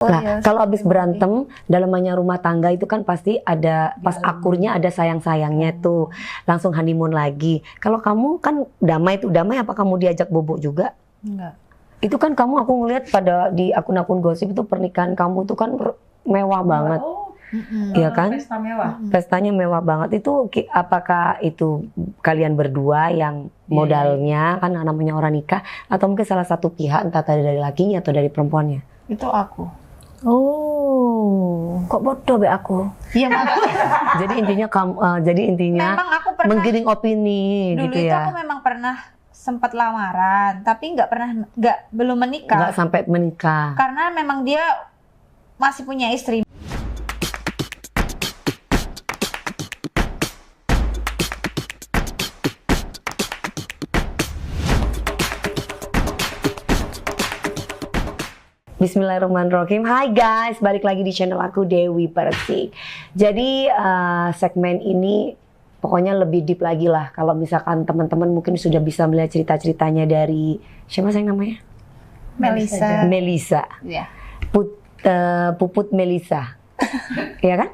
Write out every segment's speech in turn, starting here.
Nah, kalau habis berantem dalam banyak rumah tangga itu kan pasti ada pas akurnya ada sayang-sayangnya tuh. Langsung honeymoon lagi. Kalau kamu kan damai apa kamu diajak bobo juga? Enggak. Itu kan kamu aku ngeliat pada di akun-akun gosip itu pernikahan kamu tuh kan mewah banget. Iya kan? Pesta mewah. Pestanya mewah banget. Itu apakah itu kalian berdua yang modalnya kan namanya orang nikah atau mungkin salah satu pihak entah dari lakinya atau dari perempuannya? Itu aku. Oh, kok bodoh be aku? Iya makanya. Jadi intinya kamu, jadi intinya Memang aku pernah menggiring opini dulu gitu itu ya? aku memang pernah sempat lamaran, tapi belum menikah. Nggak sampai menikah. Karena memang dia masih punya istri. Bismillahirrahmanirrahim. Hai guys, balik lagi di channel aku Dewi Persik. Jadi segmen ini pokoknya lebih deep lagi lah. Kalau misalkan teman-teman mungkin sudah bisa melihat cerita-ceritanya dari siapa sayang namanya? Melisa. Melisa. Iya. Puput Melisa. Iya kan?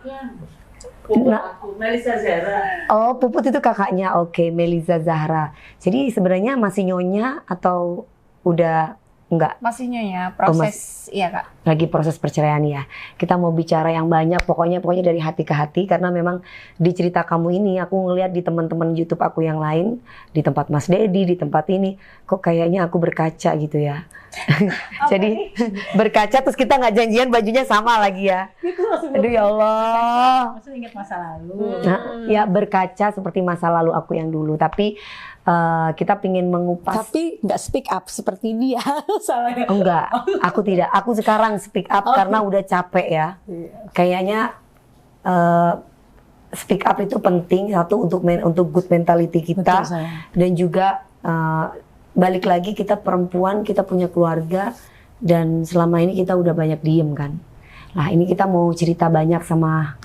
Puput aku, Melisa Zahra. Oh, Puput itu kakaknya. Oke, Melisa Zahra. Jadi sebenarnya masih nyonya atau udah enggak? Masih nyonya, proses iya Kak. Lagi proses perceraian ya. Kita mau bicara yang banyak, pokoknya dari hati ke hati karena memang di cerita kamu ini aku ngelihat di teman-teman YouTube aku yang lain, di tempat Mas Dedi, di tempat ini, kok kayaknya aku berkaca gitu ya. Jadi berkaca terus kita nggak janjian bajunya sama lagi ya. Aduh ya Allah. Maksudnya ingat masa lalu. Nah, ya berkaca seperti masa lalu aku yang dulu, tapi kita pingin mengupas. Tapi nggak speak up seperti dia. Salahnya. Enggak, aku tidak. Aku sekarang speak up karena udah capek ya. Kayaknya speak up itu penting satu untuk good mentality kita. Betul, sayang. Dan juga balik lagi kita perempuan, kita punya keluarga dan selama ini kita udah banyak diem kan. Nah, ini kita mau cerita banyak sama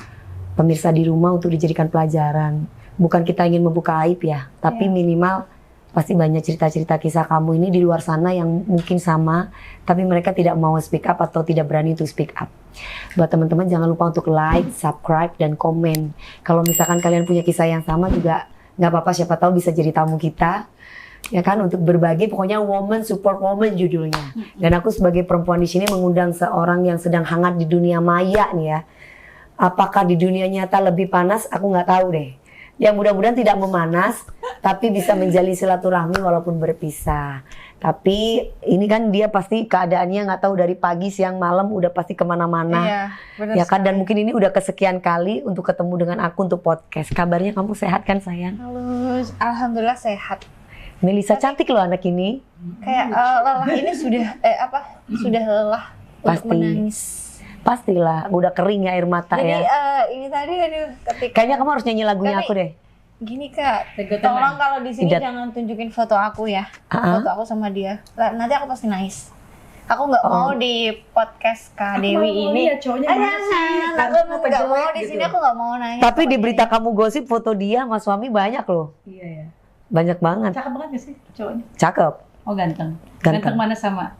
pemirsa di rumah untuk dijadikan pelajaran. Bukan kita ingin membuka aib ya, tapi minimal pasti banyak cerita-cerita kisah kamu ini di luar sana yang mungkin sama, tapi mereka tidak mau speak up atau tidak berani untuk speak up. Buat teman-teman jangan lupa untuk like, subscribe, dan komen. Kalau misalkan kalian punya kisah yang sama juga nggak apa-apa, siapa tahu bisa jadi tamu kita. Ya kan, untuk berbagi, pokoknya woman support woman judulnya. Dan aku sebagai perempuan di sini mengundang seorang yang sedang hangat di dunia maya nih ya. Apakah di dunia nyata lebih panas? Aku nggak tahu deh. Yang mudah-mudahan tidak memanas, tapi bisa menjalin silaturahmi walaupun berpisah. Tapi ini kan dia pasti keadaannya nggak tahu dari pagi, siang, malam udah pasti kemana-mana. Iya, benar Ya kan, sekali. dan mungkin ini udah kesekian kali untuk ketemu dengan aku untuk podcast. Kabarnya kamu sehat kan sayang? Halo, alhamdulillah sehat. Melisa cantik loh anak ini. Kayak lelah ini sudah lelah Pasti. untuk menangis. Pastilah, udah kering ya air mata Jadi ya. ini tadi ketika Kayaknya kamu harus nyanyi lagunya Tapi- aku deh. gini Kak, Tegutan tolong kalau di sini Tidak. jangan tunjukin foto aku ya. Ah. Foto aku sama dia. Nanti aku pasti nangis. Aku nggak mau di podcast Kak Dewi ini. Iya, cowoknya mana sih? Aku nggak mau di sini, aku nggak mau nangis. Tapi di pokoknya. berita kamu gosip foto dia sama suami banyak loh. Iya ya. Banyak banget. Cakep banget gak sih cowoknya? Cakep. Oh ganteng. Ganteng. Ganteng mana sama?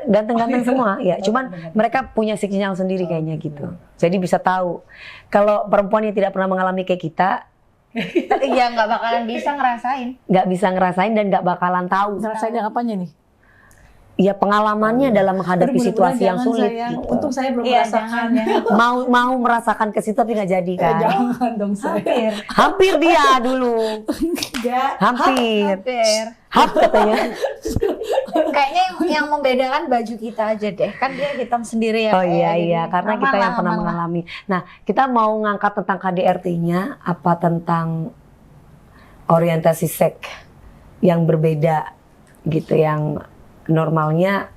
Ganteng-ganteng semua ya. Cuman mereka punya sinyal sendiri kayaknya gitu. Jadi bisa tahu. Kalau perempuan yang tidak pernah mengalami kayak kita, Iya nggak bakalan bisa ngerasain. nggak bisa ngerasain dan nggak bakalan tahu. Ngerasain yang apanya nih? Ya pengalamannya dalam menghadapi Aduh, situasi yang mudah-mudahan sulit. sayang. Gitu. Untung saya belum Iya, merasakan. Mau merasakan ke situ tapi nggak jadi kan. Jangan dong saya. Hampir dia dulu. Enggak. Hampir. Hampir. Katanya. Kayaknya yang membedakan baju kita aja deh. Kan dia hitam sendiri ya. Oh Kak, iya ya. Jadi iya, karena kita aman yang lah, pernah aman lah. mengalami. Nah, kita mau ngangkat tentang KDRT-nya, apa tentang orientasi seks yang berbeda gitu, yang normalnya.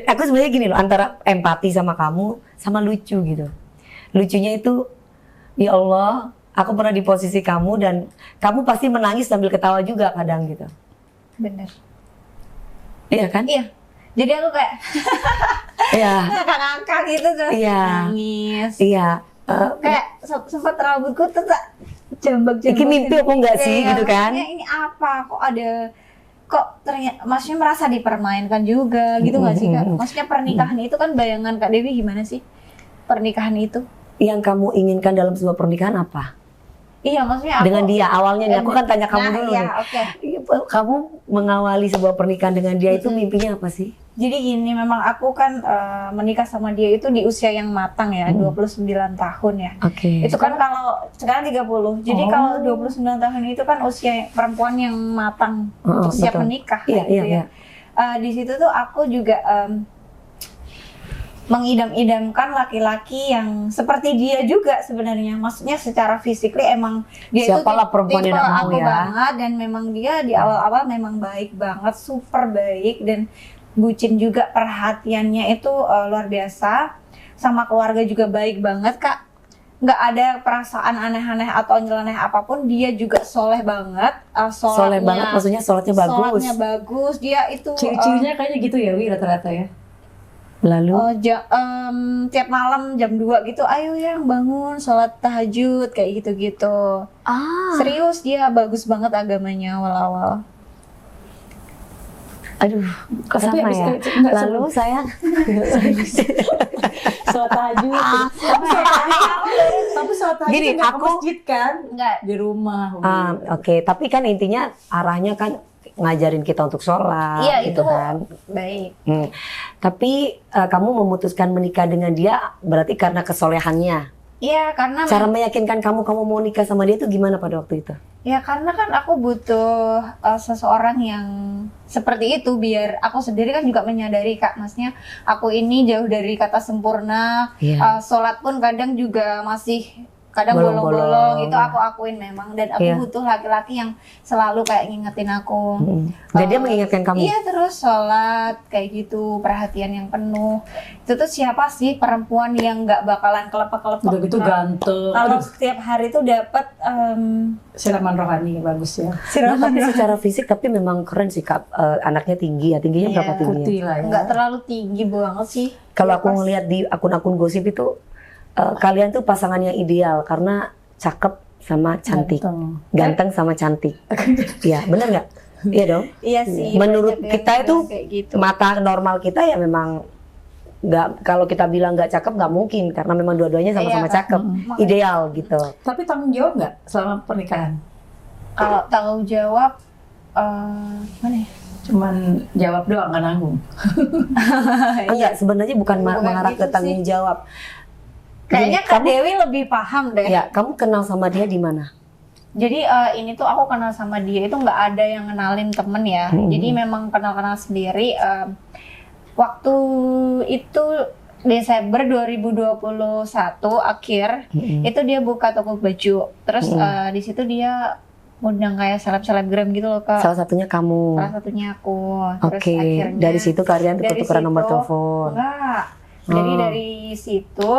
Aku sebenarnya gini loh, antara empati sama kamu sama lucu gitu. Lucunya itu, ya Allah, aku pernah di posisi kamu dan kamu pasti menangis sambil ketawa juga kadang gitu. Bener. Iya kan? Iya. Jadi aku kayak Iya. ngakak gitu tuh. Iya. Nangis. Iya. Kayak sempat rambutku tuh tak jambak-jambak. Iki mimpi apa enggak sih, gitu kan? Ini apa? Kok ada kok ternyata maksudnya merasa dipermainkan juga gitu nggak sih Kak? Maksudnya pernikahan itu kan bayangan Kak Dewi gimana sih? Pernikahan itu? Yang kamu inginkan dalam sebuah pernikahan apa? Iya, maksudnya aku Dengan dia awalnya nih, aku kan tanya kamu dulu iya, nih. oke. Kamu mengawali sebuah pernikahan dengan dia itu mimpinya apa sih? Jadi gini, memang aku kan menikah sama dia itu di usia yang matang ya, 29 tahun ya. Oke. Itu kan kalau sekarang 30. Jadi kalau 29 tahun itu kan usia perempuan yang matang untuk siap betul. menikah Iya, kayak gitu iya, ya. Di situ tuh aku juga mengidam-idamkan laki-laki yang seperti dia juga sebenarnya. Maksudnya secara physically emang dia Siapalah itu perempuan yang tipe nggak mau aku ya. banget, dan memang dia di awal-awal memang baik banget, super baik, dan bucin juga, perhatiannya itu luar biasa. Sama keluarga juga baik banget Kak. Nggak ada perasaan aneh-aneh atau nyeleneh apapun. Dia juga soleh banget. Soleh banget, maksudnya sholatnya bagus. Sholatnya bagus. Dia itu Ciri-cirinya kayaknya gitu ya Wi rata-rata ya. Lalu tiap malam jam 2 gitu, ayo yang bangun sholat tahajud kayak gitu-gitu. Serius, dia bagus banget agamanya awal-awal. aduh, kok Tapi sama abis ya? itu enggak Lalu sayang, Sholat tahajud. Tapi sholat tahajud Gini, nggak ke aku- masjid kan? Enggak. Di rumah. Wi. oke, tapi kan intinya arahnya kan ngajarin kita untuk sholat, Iya, gitu itu kan. baik. Tapi kamu memutuskan menikah dengan dia berarti karena kesolehannya. Iya, karena Cara meyakinkan kamu mau nikah sama dia itu gimana pada waktu itu? ya karena kan aku butuh seseorang yang seperti itu, biar aku sendiri kan juga menyadari Kak, maksudnya aku ini jauh dari kata sempurna. Iya. Sholat pun kadang juga masih kadang Bolong-bolong. bolong-bolong, itu aku akuin memang, dan aku Iya. butuh laki-laki yang selalu kayak ngingetin aku. Dan dia mengingatkan kamu. Iya, terus sholat kayak gitu, perhatian yang penuh. Itu tuh siapa sih perempuan yang nggak bakalan kelepek-kelepek? Udah gitu ganteng. Kalau Aduh, setiap hari tuh dapat siraman rohani bagus ya. Nah, tapi secara fisik tapi memang keren sih Kak. Anaknya tinggi ya, tingginya Iya. berapa tingginya? Putih lah ya. nggak terlalu tinggi banget sih. Kalau Ya, aku pas. ngelihat di akun-akun gosip itu kalian tuh pasangan yang ideal karena cakep sama cantik, ganteng sama cantik. Iya, bener nggak? Iya dong. Iya sih. Menurut banyak yang kita itu bilang kayak gitu. mata normal kita ya memang nggak. Kalau kita bilang nggak cakep nggak mungkin karena memang dua-duanya sama-sama Iya, cakep, ideal gitu. Tapi tanggung jawab nggak selama pernikahan? Kalau tanggung jawab gimana ya? Cuman jawab doang nggak nanggung. Enggak, sebenarnya bukan Bukan mengarah gitu ke tanggung jawab. Kayaknya Gini, Kak Dewi lebih paham deh. Ya, kamu kenal sama dia di mana? Jadi ini tuh aku kenal sama dia itu nggak ada yang kenalin temen ya. Jadi memang kenal-kenal sendiri. Waktu itu Desember 2021 akhir itu dia buka toko baju. Terus di situ dia undang kayak seleb-selebgram gitu loh Kak. Salah satunya kamu. Salah satunya aku. Terus Oke, akhirnya dari situ kalian dari tuker-tukeran nomor situ, telepon. Enggak. Jadi dari situ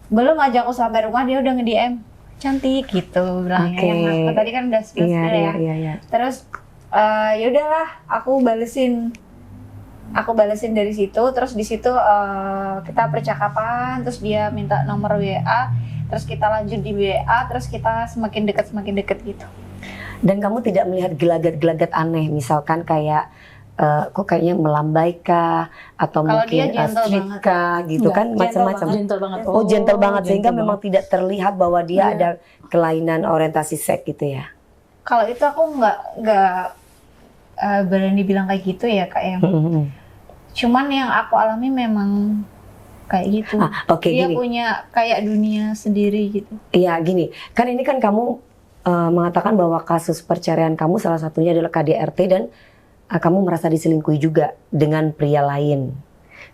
belum aja aku sampai rumah dia udah nge-DM cantik gitu bilangnya. Oke. Yang aku tadi kan udah spill Iya, ya. iya. Terus ya udahlah, aku balesin dari situ. Terus di situ kita percakapan, terus dia minta nomor WA, terus kita lanjut di WA, terus kita semakin dekat gitu. Dan kamu tidak melihat gelagat-gelagat aneh, misalkan kayak kok kayaknya melambai kah atau Kalau dia mungkin gentle strict banget. kah gitu Enggak, kan gentle macam-macam. banget. Gentle banget. Oh, gentle banget sehingga gentle memang banget. tidak terlihat bahwa dia ada kelainan orientasi seks gitu ya. Kalau itu aku nggak berani bilang kayak gitu ya Kak ya. Cuman yang aku alami memang kayak gitu. Oke, Dia gini. punya kayak dunia sendiri gitu. Iya, gini. Kan ini kan kamu mengatakan bahwa kasus perceraian kamu salah satunya adalah KDRT dan kamu merasa diselingkuhi juga dengan pria lain.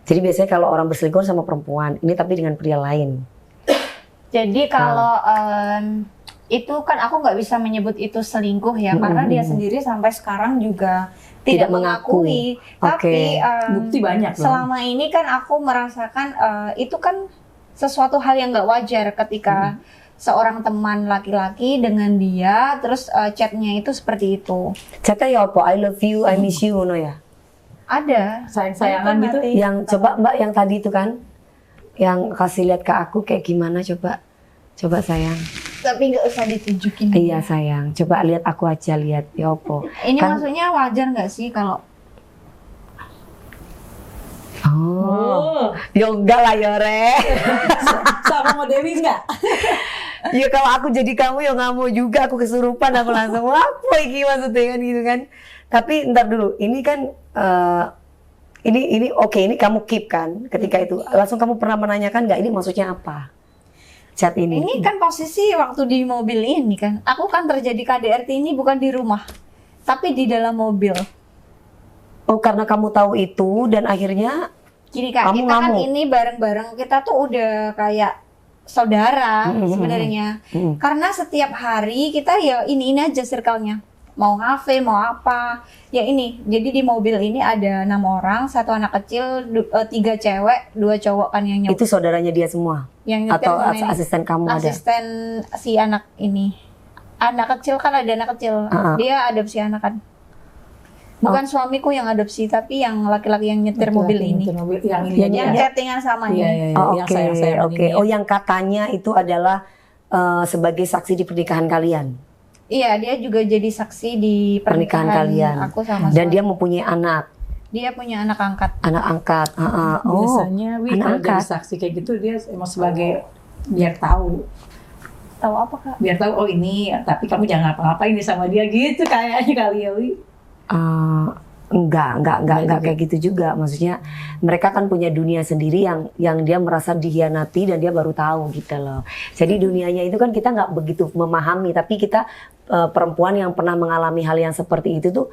Jadi biasanya kalau orang berselingkuh sama perempuan, ini tapi dengan pria lain. Jadi kalau itu kan aku nggak bisa menyebut itu selingkuh ya, karena dia sendiri sampai sekarang juga Tidak tidak mengakui. mengakui. Tapi Bukti banyak loh. selama ini kan aku merasakan itu kan sesuatu hal yang nggak wajar ketika seorang teman laki-laki dengan dia, terus chatnya itu seperti itu. Chatnya ya apa? I love you, I miss you, no ya? Ada. Sayang-sayangan gitu. Yang coba Mbak yang tadi itu kan, yang kasih lihat ke aku kayak gimana coba sayang. Tapi nggak usah ditunjukin. Iya sayang, coba lihat aku aja, lihat ya opo. Ini Kan- maksudnya wajar nggak sih kalau Oh, ya enggak lah Yore. Sama mau Dewi nggak? Ya kalau aku jadi kamu ya nggak mau juga, aku kesurupan aku langsung apa iki maksudnya kan gitu kan. Tapi ntar dulu, ini kan ini oke, ini kamu keep kan ketika itu. Langsung kamu pernah menanyakan nggak ini maksudnya apa? Chat ini. ini kan posisi waktu di mobil ini kan, aku kan terjadi KDRT ini bukan di rumah, tapi di dalam mobil. Oh karena kamu tahu itu dan akhirnya Gini Kak, Kamu kita kan ngamuk. ini bareng-bareng, kita tuh udah kayak saudara sebenarnya. Karena setiap hari kita ya ini aja circle-nya. Mau ngafe, mau apa. Ya ini, jadi di mobil ini ada 6 orang, 1 anak kecil, 3 cewek, 2 cowok kan yang nyetir. itu saudaranya dia semua Yang nyetir atau sama ini. asisten kamu ada? Asisten si anak ini. Anak kecil kan ada anak kecil. Dia adopsi anak kan. Bukan suamiku yang adopsi, tapi yang laki-laki yang nyetir mobil ini. Nyetir mobil yang ini aja. Yang chattingan sama Iya, ini. iya, iya. Oh, Yang oke, sayang-sayang oke. ini. Oh, yang katanya itu adalah sebagai saksi di pernikahan kalian Iya, dia juga jadi saksi di Pernikahan pernikahan kalian. aku sama dan suami. dia mempunyai anak Punya anak angkat. angkat. Oh, Biasanya anak kalau jadi angkat. saksi kayak gitu dia emang sebagai biar tahu Apa Kak? biar tahu oh ini tapi kamu jangan ngapa-ngapain nih sama dia gitu kayaknya kali ya Wi. Enggak Enggak kayak gitu juga. Maksudnya mereka kan punya dunia sendiri yang dia merasa dikhianati dan dia baru tahu gitu loh. Jadi dunianya itu kan kita nggak begitu memahami, tapi kita perempuan yang pernah mengalami hal yang seperti itu tuh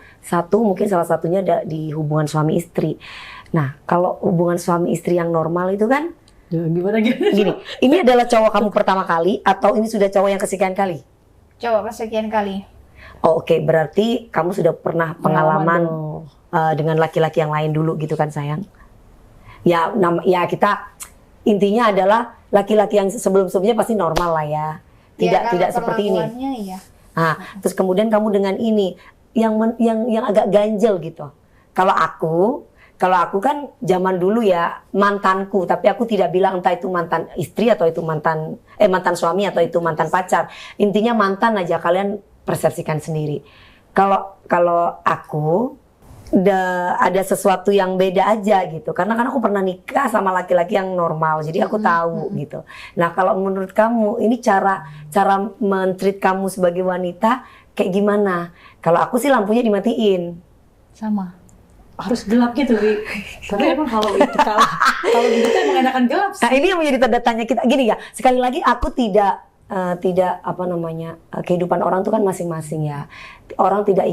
mungkin salah satunya di hubungan suami istri. Nah kalau hubungan suami istri yang normal itu kan Gimana gitu? gini, ini adalah cowok kamu pertama kali atau ini sudah cowok yang kesekian kali? Coba kesekian kali. Oh, oke, berarti kamu sudah pernah pengalaman dong. dengan laki-laki yang lain dulu gitu kan sayang? Ya, ya kita intinya adalah laki-laki yang sebelum-sebelumnya pasti normal lah ya, tidak seperti ini. Perlakuannya iya. Nah, terus kemudian kamu dengan ini yang agak ganjel gitu. Kalau aku kan zaman dulu ya mantanku, tapi aku tidak bilang entah itu mantan istri atau itu mantan suami atau itu mantan pacar. Intinya mantan aja, kalian persepsikan sendiri. Kalau aku ada sesuatu yang beda aja gitu. Karena kan aku pernah nikah sama laki-laki yang normal, jadi aku tahu gitu. Nah, kalau menurut kamu ini cara men-treat kamu sebagai wanita kayak gimana? Kalau aku sih lampunya dimatiin. Sama. Harus gelap gitu Wi. Tapi emang kalau gitu kan emang enakan gelap sih. Nah, ini yang menjadi tanda tanya kita. Gini ya, sekali lagi aku tidak kehidupan orang itu kan masing-masing ya. Orang tidak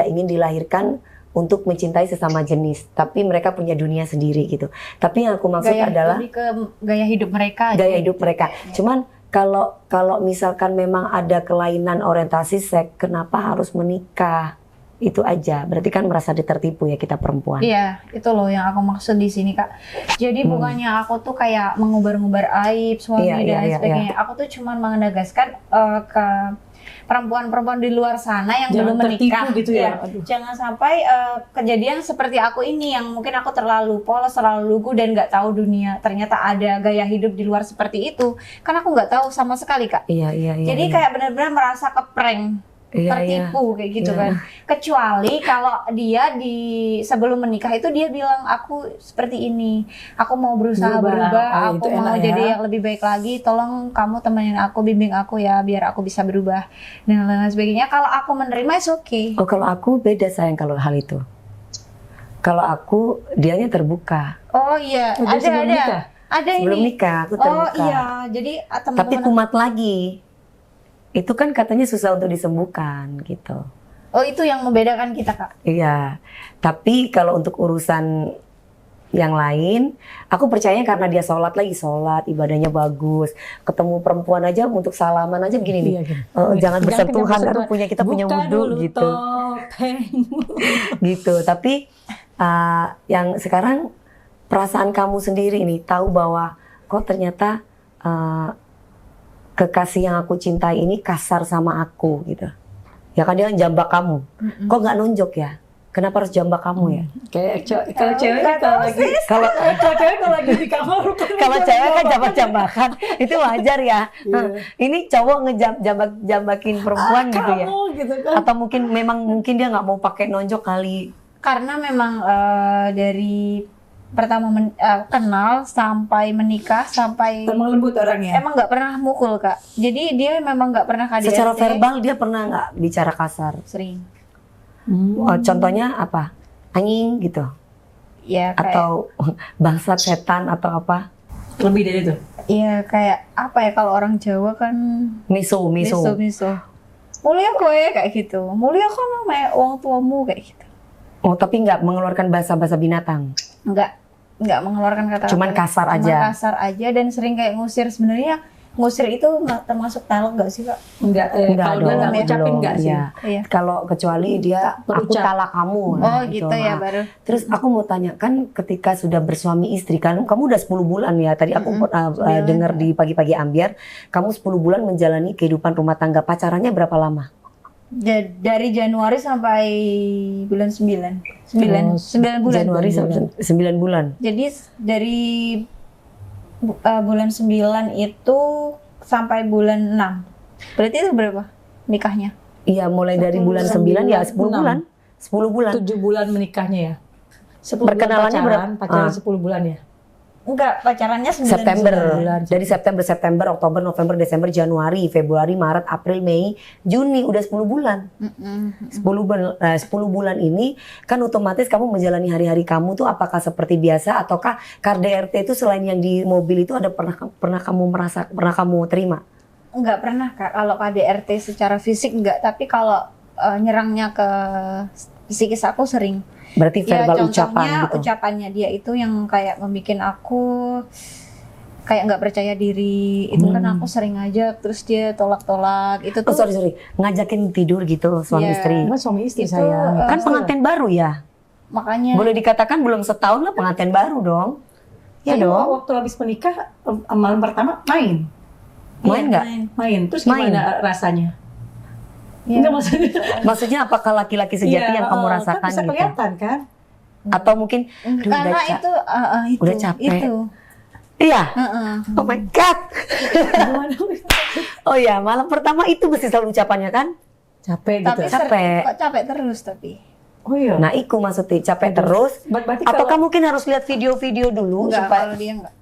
ingin dilahirkan untuk mencintai sesama jenis, tapi mereka punya dunia sendiri gitu. Tapi yang aku maksud adalah lebih ke gaya hidup mereka. gaya hidup mereka. Cuman kalau misalkan memang ada kelainan orientasi seks, kenapa harus menikah? Itu aja. Berarti kan merasa ditertipu ya kita perempuan. Iya, itu loh yang aku maksud di sini Kak. Jadi bukannya aku tuh kayak mengubar-ngubar aib suami Iya, dan iya, lain iya, sebagainya. Aku tuh cuman menegaskan ke perempuan-perempuan di luar sana yang Jangan belum menikah. tertipu gitu ya. Iya. Aduh. Jangan sampai kejadian seperti aku ini yang mungkin aku terlalu polos, terlalu lugu dan nggak tahu dunia. Ternyata ada gaya hidup di luar seperti itu. Kan aku nggak tahu sama sekali Kak. Iya. Jadi kayak benar-benar merasa keprank. Tertipu kayak gitu kan. Kecuali kalau dia sebelum menikah itu dia bilang aku seperti ini, aku mau berusaha berubah, Oh, aku itu mau enak ya. jadi yang lebih baik lagi, tolong kamu temenin aku, bimbing aku ya biar aku bisa berubah dan lain sebagainya. Kalau aku menerima it's okay. Oh, kalau aku beda sayang kalau hal itu. Kalau aku dianya terbuka. Oh iya, Oh, dia sebelum nikah? ada Sebelum ini. nikah aku Oh terbuka. iya, jadi Tapi teman-teman. kumat lagi. Itu kan katanya susah untuk disembuhkan gitu. Oh itu yang membedakan kita Kak. Iya. Tapi kalau untuk urusan yang lain, aku percaya karena dia sholat, ibadahnya bagus, ketemu perempuan aja untuk salaman aja begini nih. Iya, gini. Jangan bersentuhan, bersentuhan. aduh kita punya Buka wudhu dulu gitu. topeng. Gitu. Tapi yang sekarang perasaan kamu sendiri nih tahu bahwa kok ternyata kekasih yang aku cintai ini kasar sama aku gitu. Ya kan dia kan jambak kamu. Kok nggak nunjuk ya? Kenapa harus jambak kamu ya? Kayak kalau cewek Kalau kalau lagi di kamar kalau cewek kan jambak-jambakan itu wajar ya. Ini cowok ngejambak-jambakin perempuan gitu ya. kamu gitu kan. Atau mungkin dia nggak mau pakai nonjok kali. Karena memang dari pertama kenal sampai menikah sampai Emang lembut orangnya. emang nggak pernah mukul Kak. Jadi dia memang nggak pernah KDRT. Secara verbal dia pernah nggak bicara kasar? Sering. Contohnya apa? Anjing gitu? Ya kayak Atau bangsat, setan atau apa? Lebih dari itu. iya kayak apa ya kalau orang Jawa kan Miso. miso. Mulia kowe kayak gitu. Mulia kok sama wong tuamu kayak gitu. Oh, tapi nggak mengeluarkan bahasa-bahasa binatang. Nggak mengeluarkan kata Cuman kasar aja. kasar aja dan sering kayak ngusir. Sebenarnya ngusir itu nggak termasuk talak nggak sih Kak? Enggak, kalau dia nggak ngucapin belum, enggak sih. iya. Iya. Kalau kecuali dia aku Berucap. talak kamu. Oh gitu ya Nah, baru. Terus aku mau tanya kan ketika sudah bersuami istri kan kamu udah 10 bulan ya. Tadi aku dengar di pagi-pagi ambiar kamu 10 bulan menjalani kehidupan rumah tangga. Pacarannya berapa lama? Dari Januari sampai bulan 9 bulan. Januari sampai 9 bulan. Jadi dari bulan 9 itu sampai bulan 6. Berarti itu berapa nikahnya? Iya, mulai dari bulan 9 ya 10 bulan. 10 bulan. 7 bulan menikahnya ya. 10 Perkenalannya bulan pacaran 10 bulan ya. Enggak, pacarannya 9 September. bulan. Dari September, Oktober, November, Desember, Januari, Februari, Maret, April, Mei, Juni udah 10 bulan. 10 bulan ini kan otomatis kamu menjalani hari-hari kamu tuh apakah seperti biasa ataukah KDRT itu selain yang di mobil itu ada pernah kamu terima? Enggak pernah Kak, kalau KDRT secara fisik enggak, tapi kalau nyerangnya ke psikis aku sering. Berarti verbal ucapan contohnya gitu. ucapannya dia itu yang kayak membikin aku kayak nggak percaya diri. Itu kan aku sering ngajak, terus dia tolak-tolak. Itu Oh tuh sorry, ngajakin tidur gitu suami Iya. istri. Emang suami istri Itu, saya. Kan pengantin baru ya? makanya Boleh dikatakan belum setahun lah pengantin baru dong. Ya Tapi dong. waktu habis menikah malam pertama main. Main nggak? Main. Terus Main. gimana rasanya? Iya. Enggak maksudnya. Maksudnya apakah laki-laki sejati Iya, yang kamu kan rasakan bisa gitu? kelihatan kan? Atau mungkin aduh, karena udah itu udah capek. Itu. Iya. Heeh. Oh my god. Oh ya, malam pertama itu mesti selalu ucapannya kan? Capek gitu. Tapi Capek. kok capek terus tapi. Oh iya. Nah, iku maksudnya capek terus. Berarti Ataukah mungkin harus lihat video-video dulu Enggak, supaya kalau dia enggak.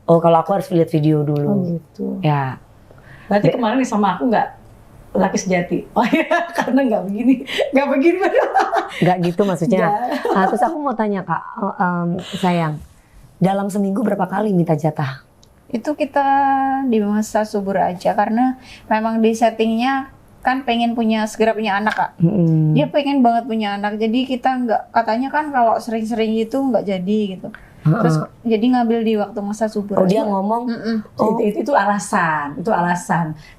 Oh, kalau aku harus lihat video dulu. Oh gitu. Ya. Berarti kemarin nih sama aku nggak laki sejati. Oh iya, karena nggak begini. Nggak gitu maksudnya. Nah, terus aku mau tanya Kak, sayang, dalam seminggu berapa kali minta jatah? Itu kita di masa subur aja karena memang di settingnya kan pengen segera punya anak Kak. Dia pengen banget punya anak, jadi kita nggak, katanya kan kalau sering-sering gitu nggak jadi gitu. Terus jadi ngambil di waktu masa subur. Oh, aja. dia ngomong, Oh. Itu alasan,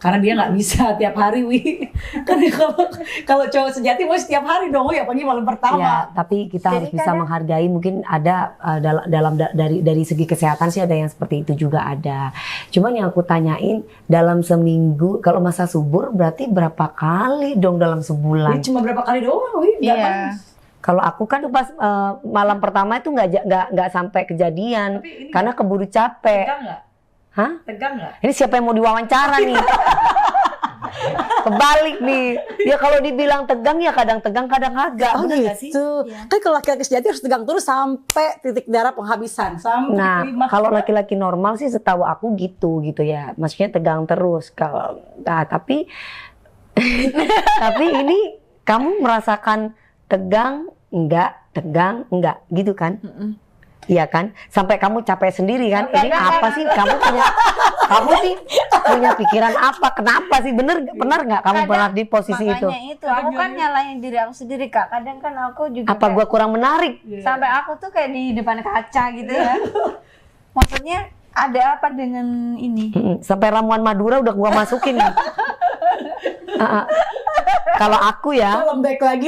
karena dia nggak bisa tiap hari, Wi. Kan kalau cowok sejati mau setiap hari dong, ya pagi malam ya, pertama. tapi kita harus Jadi bisa kadang- menghargai. Mungkin ada dari segi kesehatan sih ada yang seperti itu juga ada. Cuman yang aku tanyain dalam seminggu kalau masa subur berarti berapa kali dong dalam Ini sebulan? cuma berapa kali doang, Wi. Nggak Iya. banyak. Kalau aku kan pas malam pertama itu nggak sampai kejadian Tapi ini karena keburu capek. tegang nggak? Hah? Tegang nggak? Ini siapa yang mau diwawancara nih? Kebalik nih. Ya kalau dibilang tegang ya kadang tegang kadang kagak. Oh Bener nggak sih? gitu. Kan kalau laki-laki sejati harus tegang terus sampai titik darah penghabisan. Sampai Nah, kelima. kalau laki-laki normal sih setahu aku gitu ya. Maksudnya tegang terus. Kalau tapi tapi ini kamu merasakan tegang tegang enggak gitu kan? Iya kan? Sampai kamu capek sendiri kan? Ini apa sih? Kamu punya pikiran apa? Kenapa sih? Bener nggak kamu Kadang- pernah di posisi itu? Makanya itu, aku kan nyalahin diri aku sendiri Kak. Kadang kan aku juga Apa kayak- gua kurang menarik? sampai aku tuh kayak di depan kaca gitu ya. Maksudnya ada apa dengan ini? Sampai ramuan Madura udah gua masukin nih. Kalau aku ya, lembek lagi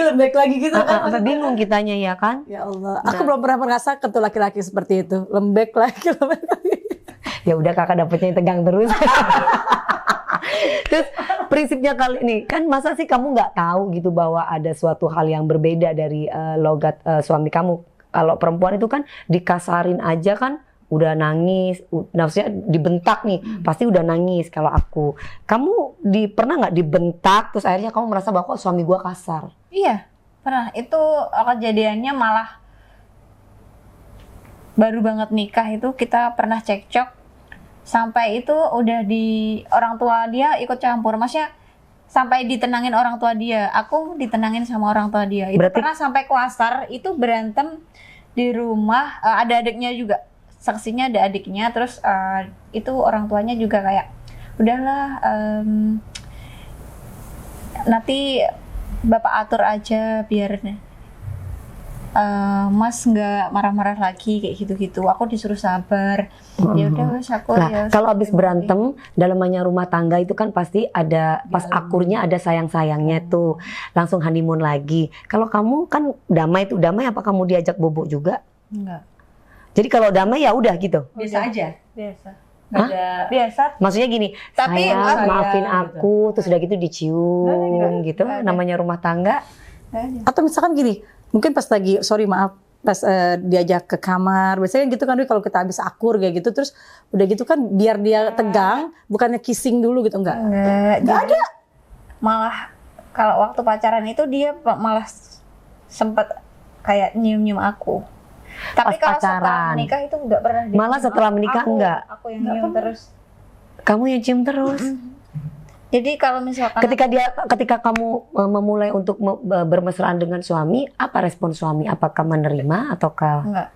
gitu kan. sampai bingung kitanya ya kan? Ya Allah, aku belum pernah merasakan tuh laki-laki seperti itu. Lembek lagi. Ya udah kakak dapetnya yang tegang terus. Terus prinsipnya kali ini kan masa sih kamu nggak tahu gitu bahwa ada suatu hal yang berbeda dari logat suami kamu. Kalau perempuan itu kan dikasarin aja kan udah nangis, maksudnya dibentak nih pasti udah nangis. Kalau aku, kamu pernah nggak dibentak terus akhirnya kamu merasa bahwa kok suami gua kasar? Iya, pernah. Itu kejadiannya malah baru banget nikah itu kita pernah cekcok sampai itu udah di orang tua dia ikut campur, maksudnya sampai ditenangin orang tua dia, aku ditenangin sama orang tua dia. Itu Berarti- pernah sampai kuasar, itu berantem di rumah, ada adiknya juga, saksinya ada adiknya, terus itu orang tuanya juga kayak udahlah nanti bapak atur aja biar Mas nggak marah-marah lagi kayak gitu-gitu. Aku disuruh sabar. Ya udah wes aku Nah, ya. kalau habis berantem dalam rumah tangga itu kan pasti ada pas akurnya ada sayang-sayangnya tuh langsung honeymoon lagi. Kalau kamu kan damai apa kamu diajak bobo juga? Enggak. Jadi kalau damai ya udah gitu. Biasa aja. Biasa. Nggak Hah? ada. Biasa. Maksudnya gini, Tapi sayang, sayang, maafin gitu. aku, terus udah gitu dicium gitu. Nggak ada. Namanya rumah tangga. Atau misalkan gini, mungkin pas lagi, pas diajak ke kamar, biasanya gitu kan kalau kita habis akur kayak gitu, terus udah gitu kan biar dia tegang, bukannya kissing dulu gitu, enggak? Enggak ada. Malah kalau waktu pacaran itu dia malah sempet kayak nyium-nyium aku. Tapi Pas kalau setelah pacaran. menikah itu enggak pernah dia Malah nyium setelah aku. menikah enggak? Aku yang nyium terus. Kamu yang cium terus. Jadi kalau misalkan Ketika kamu memulai untuk bermesraan dengan suami, apa respon suami? Apakah menerima ataukah? enggak,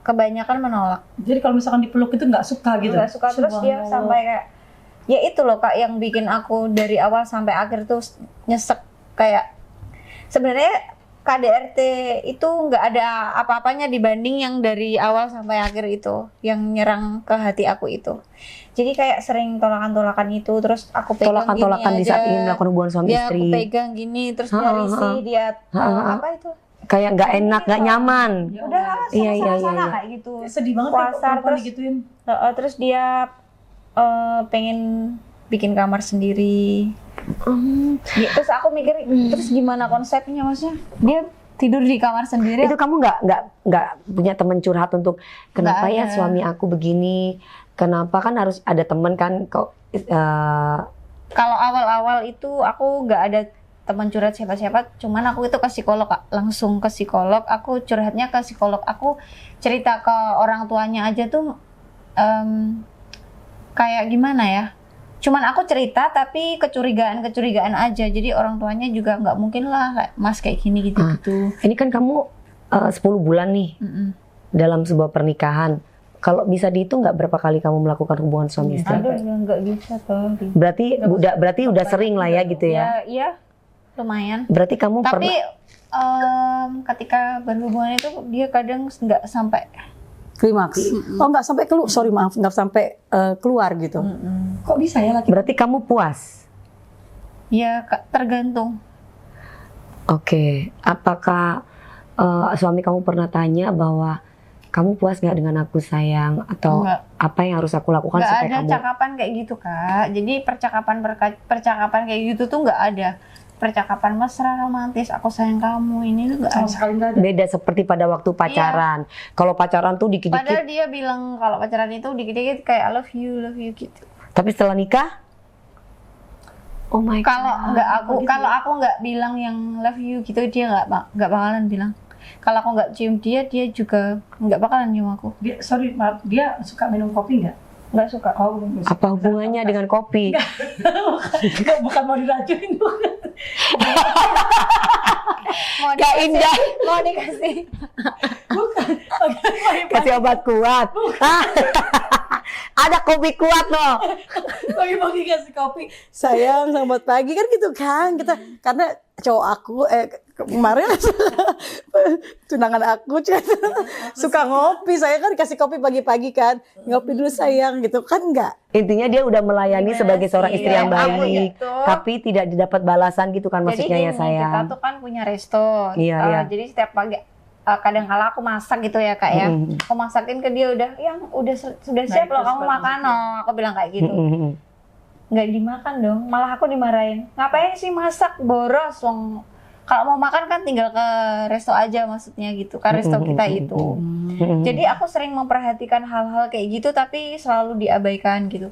kebanyakan menolak. Jadi kalau misalkan dipeluk itu nggak suka gitu. Nggak suka, terus dia Subhanallah. sampai kayak ya itu loh Kak yang bikin aku dari awal sampai akhir tuh nyesek. Kayak sebenarnya KDRT itu nggak ada apa-apanya dibanding yang dari awal sampai akhir itu yang nyerang ke hati aku itu. Jadi kayak sering tolakan-tolakan itu, terus aku pegang Tolakan-tolakan gini di saat aja. ingin melakukan hubungan suami Dia istri. aku pegang gini, terus dia Ha, ha, risih, ha. dia Ha, ha, ha. apa itu? Kayak nggak enak, nggak nyaman. Ya Udah Allah. sana Iya, iya, sana iya. kayak gitu. Sedih banget kan Puasar, perempuan terus digituin. Terus dia pengen bikin kamar sendiri. Terus aku mikir, terus gimana konsepnya, maksudnya dia tidur di kamar sendiri. Itu kamu nggak punya teman curhat untuk kenapa Nggak ya ada. suami aku begini? Kenapa kan harus ada teman kan? Kok Kalau awal-awal itu aku nggak ada teman curhat siapa-siapa, cuman aku itu ke psikolog Kak. Langsung ke psikolog. Aku curhatnya ke psikolog. Aku cerita ke orang tuanya aja tuh kayak gimana ya? Cuman aku cerita tapi kecurigaan aja. Jadi orang tuanya juga nggak mungkin lah Mas kayak gini gitu-gitu. ini kan kamu 10 bulan nih dalam sebuah pernikahan. Kalau bisa dihitung nggak berapa kali kamu melakukan hubungan suami istri? Aduh, nggak bisa tuh. Berarti udah sering lah ya gitu ya. Iya, lumayan. Berarti kamu Tapi pernah ketika berhubungan itu dia kadang nggak sampai. Klimaks. Oh nggak sampai keluar, sorry maaf, nggak sampai keluar gitu. Kok bisa ya laki? berarti kamu puas. Ya tergantung. Oke, apakah suami kamu pernah tanya bahwa kamu puas nggak dengan aku sayang atau Nggak. apa yang harus aku lakukan Nggak supaya ada kamu cakapan kayak gitu Kak. Jadi percakapan kayak gitu tuh nggak ada. Percakapan mesra romantis, aku sayang kamu ini tuh nggak Sama ada. sekali nggak ada. beda seperti pada waktu pacaran. Kalau pacaran tuh Padahal dikit-dikit, dia bilang kalau pacaran itu dikit-dikit kayak I love you gitu. tapi setelah nikah, oh my Kalau god. kalau aku nggak bilang yang love you gitu, dia nggak bakalan bilang. Kalau aku nggak cium dia juga nggak bakalan cium aku. Dia, sorry maaf, dia suka minum kopi nggak? Nggak suka. Oh, nggak suka. Apa hubungannya dengan kopi? Bukan mau diracunin bukan. Mau Gak indah. mau dikasih. Bukan. Oke, Kasih obat kuat. Ah, ada kopi kuat loh. pagi-pagi kasih kopi. Sayang selamat pagi kan gitu kan kita karena cowok aku kemarin tunangan aku suka ngopi, saya kan dikasih kopi pagi-pagi kan, ngopi dulu sayang gitu kan, enggak. Intinya dia udah melayani sebagai seorang istri yang Aku baik, gitu. tapi tidak didapat balasan gitu kan Jadi maksudnya ya gini, kita sayang. tuh kan punya resto. Iya, iya. Jadi setiap pagi kadang kala aku masak gitu ya Kak ya. Mm-mm. Aku masakin ke dia udah sudah siap loh kamu makan. Oh, aku bilang kayak gitu. Mm-mm. nggak dimakan dong, malah aku dimarahin. Ngapain sih masak boros, wong kalau mau makan kan tinggal ke resto aja, maksudnya gitu kan, resto kita itu. Jadi aku sering memperhatikan hal-hal kayak gitu tapi selalu diabaikan gitu.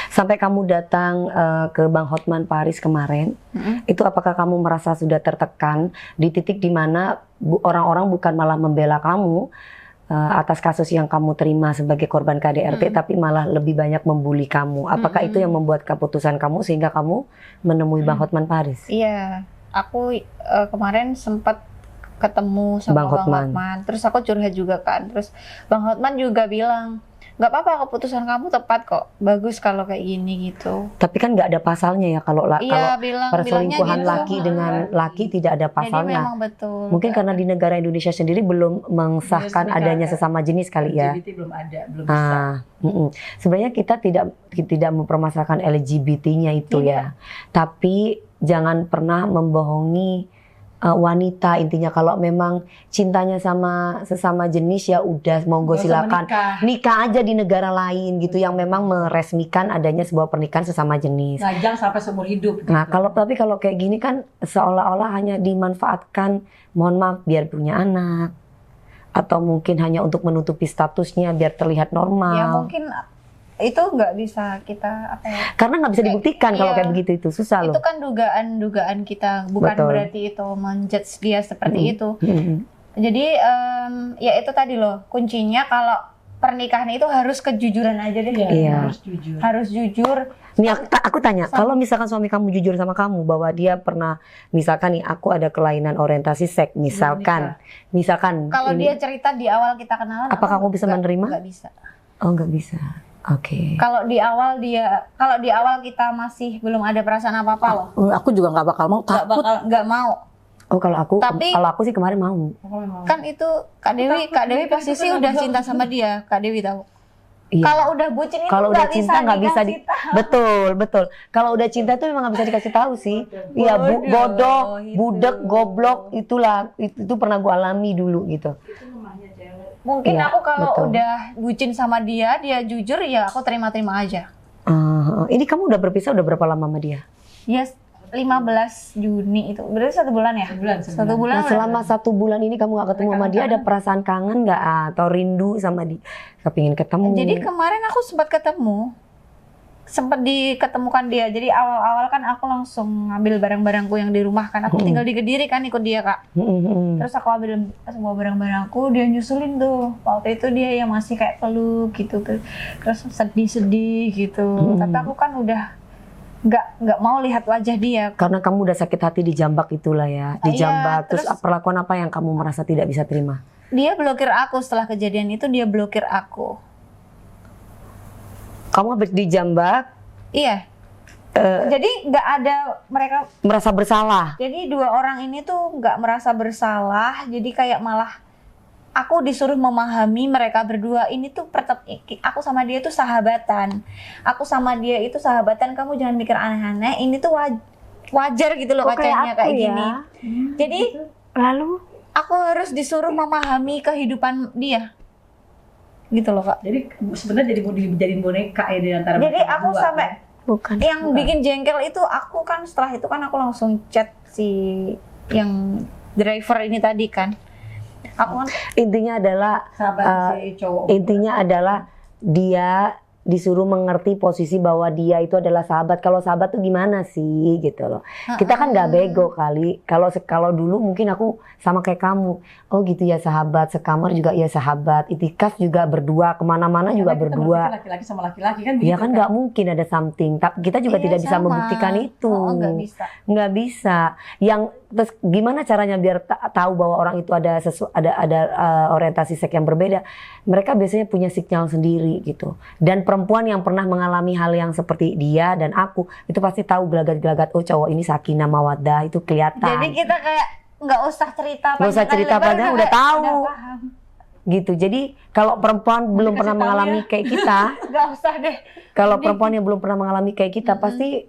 Sampai kamu datang ke Bang Hotman Paris kemarin, itu apakah kamu merasa sudah tertekan di titik dimana orang-orang bukan malah membela kamu atas kasus yang kamu terima sebagai korban KDRT, tapi malah lebih banyak membuli kamu? Apakah itu yang membuat keputusan kamu sehingga kamu menemui Bang Hotman Paris? Iya, aku kemarin sempat ketemu sama Bang Hotman. Terus aku curhat juga kan. Terus Bang Hotman juga bilang, nggak apa-apa, keputusan kamu tepat kok, bagus kalau kayak gini gitu. Tapi kan nggak ada pasalnya ya kalau Iya, kalau perselingkuhan gitu. laki dengan laki tidak ada Jadi pasalnya. memang betul. Mungkin karena di negara Indonesia sendiri belum mengesahkan adanya sesama jenis kali ya. LGBT belum ada, belum bisa. Sebenarnya kita tidak mempermasalahkan LGBT-nya itu ya. Tapi jangan pernah membohongi wanita. Intinya kalau memang cintanya sama sesama jenis ya udah monggo silakan nikah aja di negara lain gitu yang memang meresmikan adanya sebuah pernikahan sesama jenis. Lajang sampai seumur hidup. Nah, kalau kayak gini kan seolah-olah hanya dimanfaatkan, mohon maaf, biar punya anak atau mungkin hanya untuk menutupi statusnya biar terlihat normal. Ya mungkin itu nggak bisa kita apa ya? Karena nggak bisa dibuktikan kalau Iya. kayak begitu, itu susah loh. Itu kan dugaan kita, bukan Betul. berarti itu menjudge dia seperti itu. Jadi ya itu tadi loh, kuncinya kalau pernikahan itu harus kejujuran aja deh. Iya. Harus jujur. Harus jujur. Nih aku tanya, kalau misalkan suami kamu jujur sama kamu bahwa dia pernah, misalkan nih aku ada kelainan orientasi seks, misalkan Kalau ini, dia cerita di awal kita kenalan, apakah kamu bisa menerima? Nggak bisa. Oh, nggak bisa. Oke. Kalau di awal kita masih belum ada perasaan apa-apa loh. Aku juga nggak bakal mau, takut. Nggak mau. Oh, kalau Tapi- aku sih kemarin mau. Kan itu Kak Dewi posisi udah cinta sama dia, Kak Dewi tahu. Iya. Kalau udah bucin itu Kalau udah nggak cinta nggak bisa dikasih tahu. betul. Kalau udah cinta tuh memang nggak bisa dikasih tahu sih. Iya, bodoh, itu. budek, goblok, itulah itu pernah gue alami dulu gitu. Mungkin Iya, aku kalau betul. udah bucin sama dia jujur ya aku terima-terima aja. Ini kamu udah berpisah udah berapa lama sama dia? Ya 15 Juni itu, berarti 1 bulan ya? Satu bulan. Nah, selama 1 bulan ini kamu gak ketemu sama dia, ada perasaan kangen nggak atau rindu sama dia? Kepingin ketemu? Jadi kemarin aku sempat diketemukan dia. Jadi awal-awal kan aku langsung ngambil barang-barangku yang di rumah kan. Aku tinggal di Kediri kan, ikut dia Kak. Terus aku ambil semua barang-barangku, dia nyusulin tuh. Waktu itu dia yang masih kayak peluk gitu. Terus sedih-sedih gitu. Tapi aku kan udah nggak mau lihat wajah dia. Karena kamu udah sakit hati dijambak itulah ya, dijambak. Iya, terus perlakuan apa yang kamu merasa tidak bisa terima? Dia blokir aku setelah kejadian itu, dia blokir aku. Kamu habis dijambak, Iya. Jadi nggak ada mereka. merasa bersalah. Jadi 2 orang ini tuh nggak merasa bersalah. Jadi kayak malah aku disuruh memahami mereka berdua ini tuh aku sama dia tuh sahabatan. Aku sama dia itu sahabatan. Kamu jangan mikir aneh-aneh. Ini tuh wajar gitu loh kacanya kayak gini. Jadi Lalu? aku harus disuruh memahami kehidupan dia. Gitu loh Kak. Jadi sebenarnya dijadiin boneka ya di antara Jadi mereka aku berdua. sampai Bukan. yang bikin jengkel itu aku kan setelah itu kan aku langsung chat si yang driver ini tadi kan. Aku kan Intinya adalah sahabat si cowok. intinya adalah dia disuruh mengerti posisi bahwa dia itu adalah sahabat. Kalau sahabat tuh gimana sih gitu loh. Kita kan nggak bego kali. Kalau dulu mungkin aku sama kayak kamu. Oh gitu ya, sahabat, sekamar juga ya sahabat, itikaf juga berdua, kemana-mana juga Karena kita berdua. berpikir laki-laki sama laki-laki kan Ya begitu kan nggak mungkin ada something. Tapi kita juga Iya, tidak bisa sama. membuktikan itu. nggak bisa. Nggak bisa. Terus gimana caranya biar tahu bahwa orang itu ada orientasi seks yang berbeda? Mereka biasanya punya sinyal sendiri gitu. Dan perempuan yang pernah mengalami hal yang seperti dia dan aku itu pasti tahu gelagat-gelagat. Oh, cowok ini sakinah mawaddah, itu kelihatan. Jadi kita kayak nggak usah cerita Nggak usah cerita panjang, udah tahu. Udah paham. Gitu. Jadi kalau perempuan belum pernah mengalami kayak kita, Nggak usah deh. kalau perempuan yang belum pernah mengalami kayak kita pasti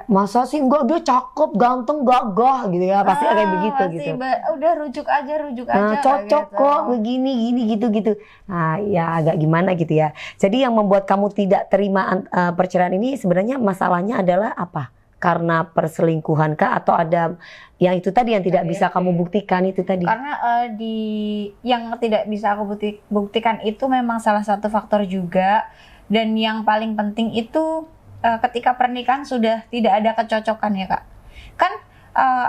Masa sih enggak, dia cakep, ganteng, gagah gitu ya. Pasti kayak begitu pasti gitu. Udah rujuk aja Nah, cocok gitu. kok begini gini gitu. Nah, ya agak gimana gitu ya. Jadi yang membuat kamu tidak terima perceraian ini sebenarnya masalahnya adalah apa? Karena perselingkuhan kah atau ada yang itu tadi yang tidak bisa kamu buktikan itu tadi? Karena yang tidak bisa aku buktikan itu memang salah satu faktor juga, dan yang paling penting itu ketika pernikahan sudah tidak ada kecocokan ya Kak. Kan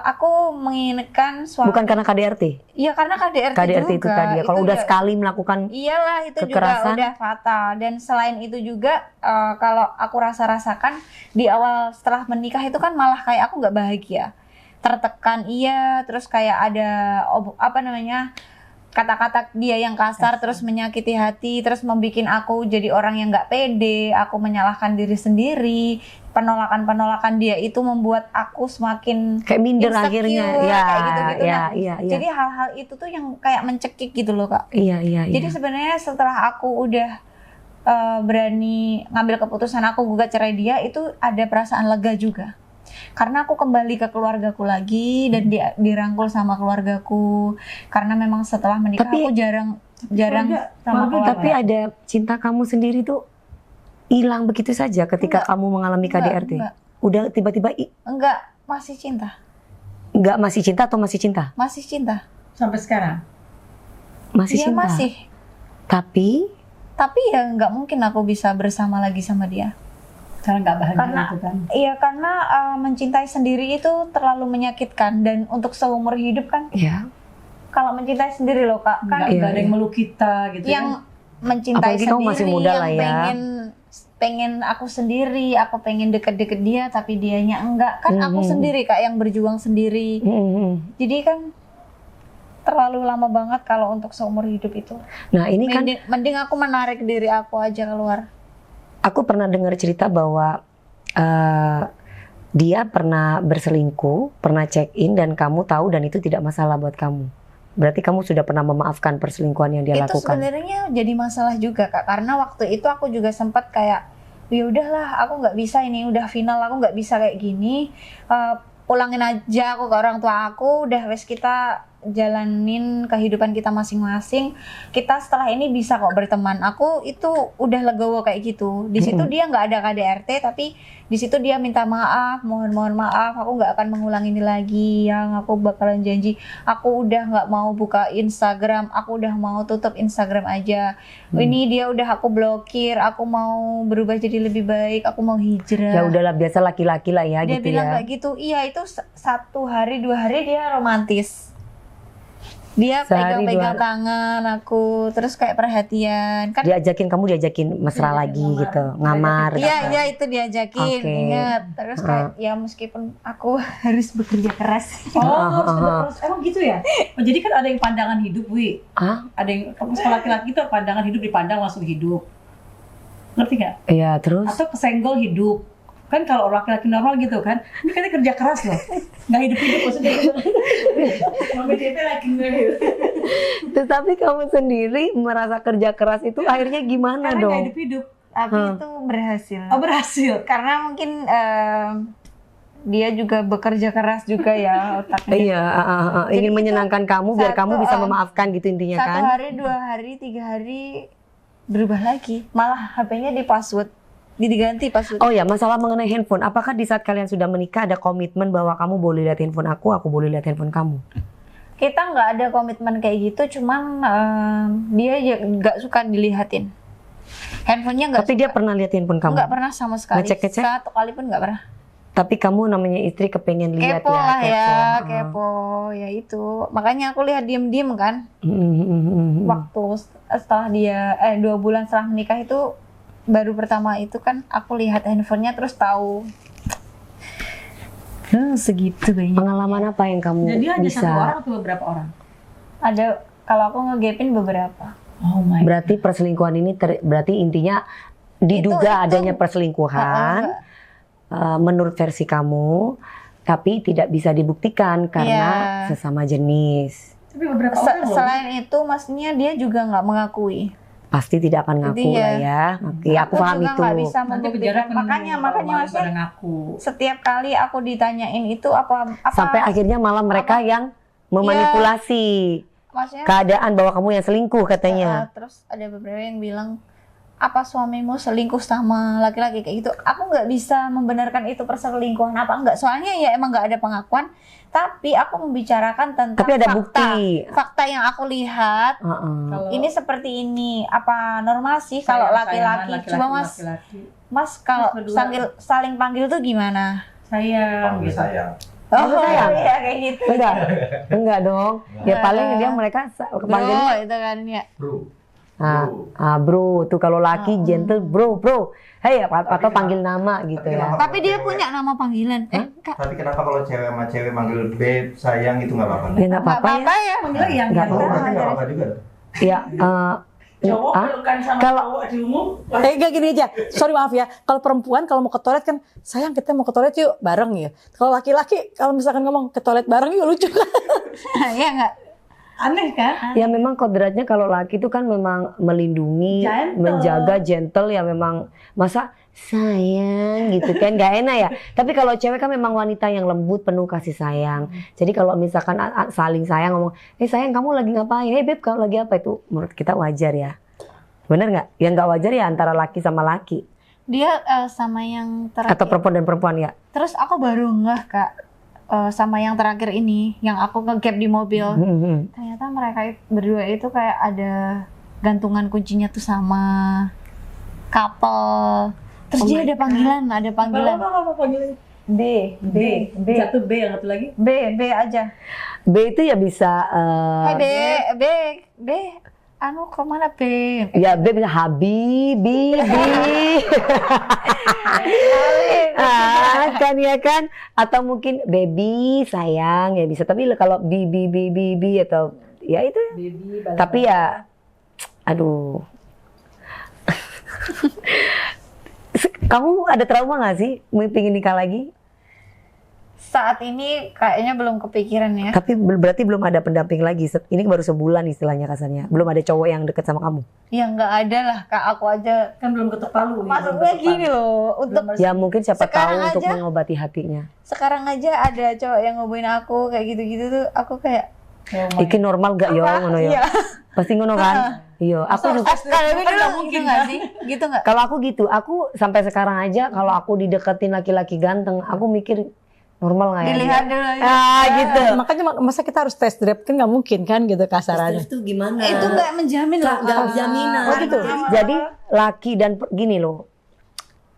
aku menginginkan suami. Bukan karena KDRT? Iya, karena KDRT KDRT juga. itu tadi ya. Kalau udah sekali melakukan Iyalah, itu kekerasan. juga udah fatal. Dan selain itu juga kalau aku rasakan di awal setelah menikah itu kan malah kayak aku nggak bahagia, tertekan iya, terus kayak ada kata-kata dia yang kasar terus menyakiti hati, terus membuat aku jadi orang yang nggak pede, aku menyalahkan diri sendiri, penolakan dia itu membuat aku semakin kayak minder insecure, akhirnya. Ya, kayak gitu-gitu. ya, Nah, ya. jadi hal-hal itu tuh yang kayak mencekik gitu loh Kak. Iya. Jadi sebenarnya setelah aku udah berani ngambil keputusan aku gugat cerai dia, itu ada perasaan lega juga. Karena aku kembali ke keluargaku lagi dan dirangkul sama keluargaku. Karena memang setelah menikah aku jarang sama keluarga. Tapi ada cinta kamu sendiri tuh hilang begitu saja ketika kamu mengalami KDRT. Enggak. Udah tiba-tiba Enggak, masih cinta. enggak, masih cinta atau masih cinta? Masih cinta. Sampai sekarang. Masih Iya, cinta. masih. Tapi ya nggak mungkin aku bisa bersama lagi sama dia. Karena nggak bahagia Karena gitu kan. iya, karena mencintai sendiri itu terlalu menyakitkan, dan untuk seumur hidup kan. ya. Kalau mencintai sendiri loh Kak, kan Nggak ada yang meluk kita gitu yang kan. mencintai Apalagi sendiri, kamu masih muda yang lah ya. pengen aku sendiri, aku pengen deket-deket dia tapi dianya enggak. Kan aku sendiri Kak yang berjuang sendiri. Jadi kan terlalu lama banget kalau untuk seumur hidup itu. Nah ini kan Mending aku menarik diri aku aja keluar. aku pernah dengar cerita bahwa dia pernah berselingkuh, pernah check in dan kamu tahu dan itu tidak masalah buat kamu. Berarti kamu sudah pernah memaafkan perselingkuhan yang dia Itu lakukan. sebenarnya jadi masalah juga Kak, karena waktu itu aku juga sempat kayak, ya udahlah aku nggak bisa, ini udah final, aku nggak bisa kayak gini. Pulangin aja aku ke orang tua aku, udah wes kita jalanin kehidupan kita masing-masing. Kita setelah ini bisa kok berteman. Aku itu udah legowo kayak gitu. Di situ dia nggak ada KDRT, tapi di situ dia minta maaf, mohon maaf, aku nggak akan mengulangi ini lagi. Yang aku bakalan janji, aku udah nggak mau buka Instagram, aku udah mau tutup Instagram aja. Ini dia udah aku blokir, aku mau berubah jadi lebih baik, aku mau hijrah. Ya udahlah, biasa laki-laki lah ya Dia gitu bilang ya. kayak gitu. Iya, itu 1 hari 2 hari dia romantis. Dia Sehari, pegang-pegang 2 hari. tangan aku, terus kayak perhatian kan. Kamu diajakin mesra lagi gitu, ngamar. Iya, iya itu diajakin, Oke. ingat. Terus kayak ya meskipun aku harus bekerja keras. Harus ada proses. Emang gitu ya? Oh, jadi kan ada yang pandangan hidup, Wi. Ah, Ada yang kalau laki-laki itu pandangan hidup dipandang langsung hidup. Ngerti nggak? iya terus. Atau kesenggol hidup. Kan kalau laki-laki normal gitu kan, ini katanya kerja keras loh. Nggak hidup-hidup maksudnya gitu. Mami DP lagi ngehidup. Tetapi kamu sendiri merasa kerja keras itu akhirnya gimana Karena nggak dong? hidup-hidup. Tapi itu berhasil. Oh, berhasil. Karena mungkin dia juga bekerja keras juga ya otaknya. Iya, Jadi ingin itu menyenangkan kamu biar kamu bisa memaafkan gitu intinya 1 kan? hari, 2 hari, 3 hari berubah lagi. Malah HP-nya di password, diganti password. Oh ya, masalah mengenai handphone. Apakah di saat kalian sudah menikah ada komitmen bahwa kamu boleh lihat handphone aku boleh lihat handphone kamu? Kita nggak ada komitmen kayak gitu, cuman dia nggak suka dilihatin. Handphonenya nggak. Tapi dia pernah lihat handphone kamu? Nggak pernah sama sekali. Ngecek-ngecek? 1 kali pun nggak pernah. Tapi kamu namanya istri kepengen lihat Kepo ya? lah ya, Kepo. kepo ya itu. Makanya aku lihat diem-diem kan. Waktu setelah dia 2 bulan setelah menikah itu, baru pertama itu kan aku lihat handphonenya terus tahu. Segitu banyak. Pengalaman apa yang kamu Jadi hanya bisa? 1 orang atau beberapa orang? Ada, kalau aku ngegapin beberapa. Oh my. Berarti perselingkuhan ini berarti intinya diduga Itu- adanya perselingkuhan menurut versi kamu, tapi tidak bisa dibuktikan karena sesama jenis. Tapi beberapa orang loh. Selain itu, maksudnya dia juga nggak mengakui. pasti tidak akan ngaku Jadi lah ya. Oke, aku paham juga itu. nggak bisa Nanti membuktikan. penjara penuh. Makanya kalau maksudnya pada ngaku. setiap kali aku ditanyain itu apa Sampai akhirnya malah mereka yang memanipulasi maksudnya keadaan bahwa kamu yang selingkuh katanya. terus ada beberapa yang bilang apa suamimu selingkuh sama laki-laki kayak gitu. Aku nggak bisa membenarkan itu perselingkuhan apa enggak. Soalnya ya emang nggak ada pengakuan. Tapi aku membicarakan tentang Tapi ada fakta. bukti. Fakta yang aku lihat. Kalau Ini seperti ini. Apa normal sih kalau laki-laki? Coba mas, mas kalau Terus berdua. saling panggil tuh gimana? sayang Panggil gitu. sayang. Oh, sayang? iya kayak gitu. Enggak dong. Ya paling dia mereka Bro, panggilnya itu kan ya. Bro. bro tuh kalau laki gentle bro hey atau panggil nama gitu tapi ya. kenapa- Tapi dia punya nama panggilan. Kak, Tapi kenapa kalau cewek sama cewek manggil babe, sayang itu nggak apa-apa? Ya nggak apa-apa ya. ya. Manggilnya yang Nggak Oh, apa-apa. berarti nggak apa-apa juga. Ya cowok ah, pelukan sama kalau- cowok di umum. Enggak gini aja. Sorry maaf ya. Kalau perempuan kalau mau ke toilet kan, sayang kita mau ke toilet yuk bareng ya. Kalau laki-laki kalau misalkan ngomong ke toilet bareng yuk lucu kan. Iya nggak? Aneh kan? ya memang kodratnya kalau laki itu kan memang melindungi, Gentle. menjaga gentle ya memang masa sayang gitu kan nggak enak ya. Tapi kalau cewek kan memang wanita yang lembut penuh kasih sayang. Jadi kalau misalkan saling sayang ngomong, sayang kamu lagi ngapain? Beb kamu lagi apa itu? Menurut kita wajar ya. Bener nggak? Yang nggak wajar ya antara laki sama laki Dia sama yang atau terakhir. perempuan dan perempuan ya. Terus aku baru ngeh Kak, sama yang terakhir ini, yang aku nge-gap di mobil. Ternyata mereka berdua itu kayak ada gantungan kuncinya tuh sama couple. Terus dia ada panggilan, Apa panggilannya? B. Satu B yang satu lagi. B aja. B itu ya bisa Hai B, anu kemana B? ya B bisa Habibi. Kan ya kan atau mungkin baby sayang ya bisa tapi kalau bibi atau ya itu Baby, tapi ya aduh. Kamu ada trauma nggak sih pengen nikah lagi? Saat ini kayaknya belum kepikiran ya. Tapi berarti belum ada pendamping lagi. Ini baru sebulan istilahnya kasarnya. Belum ada cowok yang deket sama kamu. Ya nggak ada lah Kak, aku aja. kan belum ketuk palu. Maksudnya gini loh, untuk Ya mungkin siapa tahu Sekarang untuk aja. mengobati hatinya. sekarang aja ada cowok yang ngobrolin aku kayak gitu-gitu tuh, aku kayak Iki normal gak yo ngono yo. Iya. Pasti ngono kan? Iya, aku juga. Kalau Kan nggak gitu mungkin, nggak kan? sih? Gitu nggak? Kalau aku gitu, aku sampai sekarang aja kalau aku dideketin laki-laki ganteng, aku mikir normal nggak ya? Dilihat dia? dulu. Gitu. Makanya masa kita harus test drive kan nggak mungkin kan gitu kasarannya. Itu gimana? Itu nggak menjamin loh. Nggak Kak. jaminan. Oh, gitu. Jadi laki dan gini loh.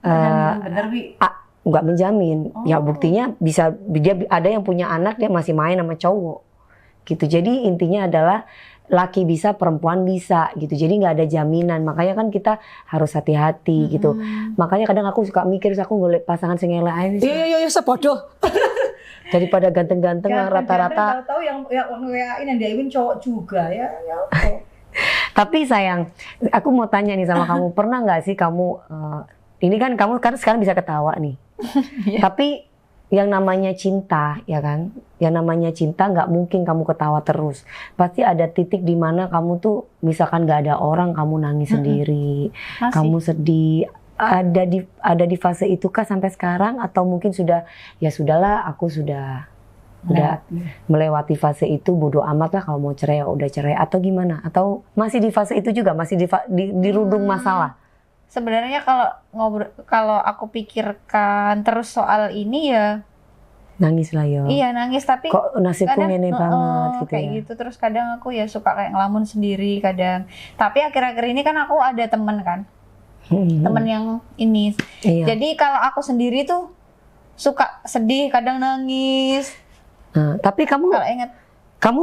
Bener Wi. Nggak menjamin. Ya buktinya bisa dia ada yang punya anak dia masih main sama cowok. Gitu. Jadi intinya adalah laki bisa, perempuan bisa gitu. Jadi nggak ada jaminan. Makanya kan kita harus hati-hati gitu. Makanya kadang aku suka mikir, aku ngeliat pasangan sengele aja sih. Iya sepodoh. Daripada ganteng-ganteng rata-rata. Tahu yang WA-in yang diain cowok juga ya. Tapi sayang, aku mau tanya nih sama kamu, pernah nggak sih kamu ini kan kamu kan sekarang bisa ketawa nih. Tapi yang namanya cinta, ya kan? Yang namanya cinta nggak mungkin kamu ketawa terus. Pasti ada titik di mana kamu tuh, misalkan nggak ada orang, kamu nangis sendiri, Masih. kamu sedih. Ada di fase itu kah sampai sekarang? Atau mungkin sudah, ya sudahlah, aku sudah melewati fase itu, bodo amat lah kalau mau cerai ya udah cerai, atau gimana? Atau masih di fase itu juga, masih di rundung masalah? Sebenarnya kalau aku pikirkan terus soal ini ya, Nangis lah yo. iya nangis, tapi Kok nasibku kadang ngene banget gitu kayak ya. gitu. Terus kadang aku ya suka kayak ngelamun sendiri kadang. Tapi akhir-akhir ini kan aku ada temen kan, temen yang ini. Iya. Jadi kalau aku sendiri tuh suka sedih, kadang nangis. Nah, tapi kamu Kalau inget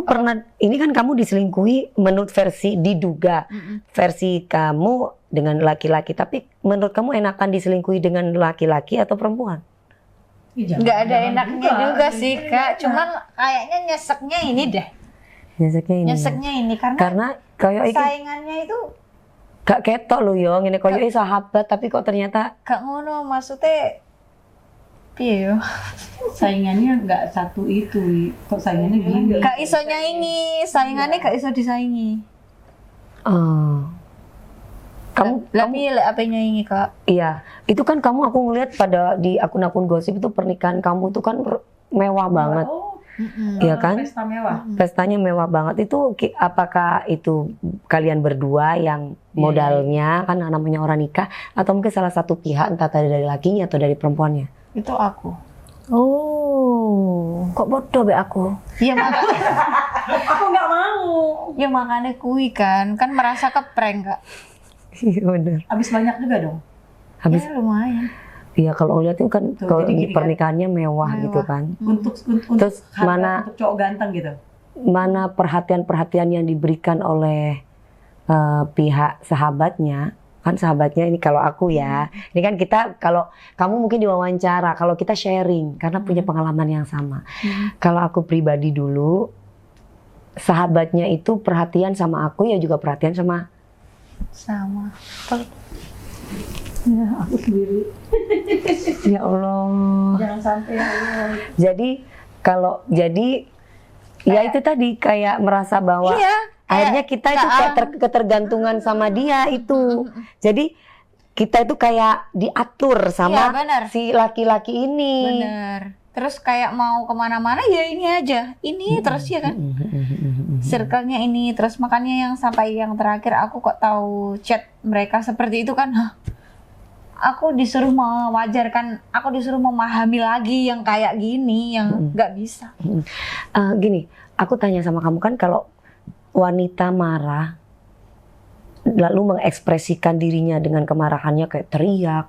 pernah, ini kan kamu diselingkuhi menurut versi diduga, versi kamu dengan laki-laki. Tapi menurut kamu enakan diselingkuhi dengan laki-laki atau perempuan? nggak ada enaknya juga sih Kak. Cuman kayaknya nyeseknya ini deh. Nyeseknya ini. Nyeseknya ini Karena kayak iki saingannya itu gak ketok lo yo, ngene koyo sahabat tapi kok ternyata gak ngono, maksudnya piye yo? Saingannya nggak satu itu Wi. Kok saingannya gini? Gak iso nyaingi, saingannya gak iso disaingi. Tapi HP-nya ini Kak. Iya, itu kan kamu aku ngelihat pada di akun-akun gosip itu pernikahan kamu tuh kan mewah banget. Oh, Iya kan? pesta mewah. Pestanya mewah banget itu apakah itu kalian berdua yang modalnya kan namanya orang nikah atau mungkin salah satu pihak entah dari lakinya atau dari perempuannya? Itu aku. Oh, kok bodoh be aku? Iya makanya. Aku nggak mau. Ya makanya kui kan merasa keprank Kak. Iya benar. Habis banyak juga dong. Habis Ya lumayan. iya kalau lihat itu kan Tuh, kalau jadi gini kan. pernikahannya mewah Mewah. gitu kan. Untuk Terus harga mana- untuk cowok ganteng gitu. Mana perhatian-perhatian yang diberikan oleh pihak sahabatnya kan sahabatnya ini kalau aku ya ini kan kita kalau kamu mungkin diwawancara kalau kita sharing karena punya pengalaman yang sama kalau aku pribadi dulu sahabatnya itu perhatian sama aku ya juga perhatian sama Sama. Ya, aku sendiri. ya Allah Jangan sampai ya Allah. jadi ya itu tadi kayak merasa bahwa Iya. akhirnya kita itu kayak ketergantungan sama dia itu. Jadi kita itu kayak diatur sama Iya, benar. si laki-laki ini. Bener. Terus kayak mau kemana-mana ya ini aja, ini terus ya kan. Circle-nya ini terus makanya yang sampai yang terakhir aku kok tahu chat mereka seperti itu kan. Hah? Aku disuruh mewajarkan, aku disuruh memahami lagi yang kayak gini yang nggak bisa. Gini, aku tanya sama kamu kan kalau wanita marah lalu mengekspresikan dirinya dengan kemarahannya kayak teriak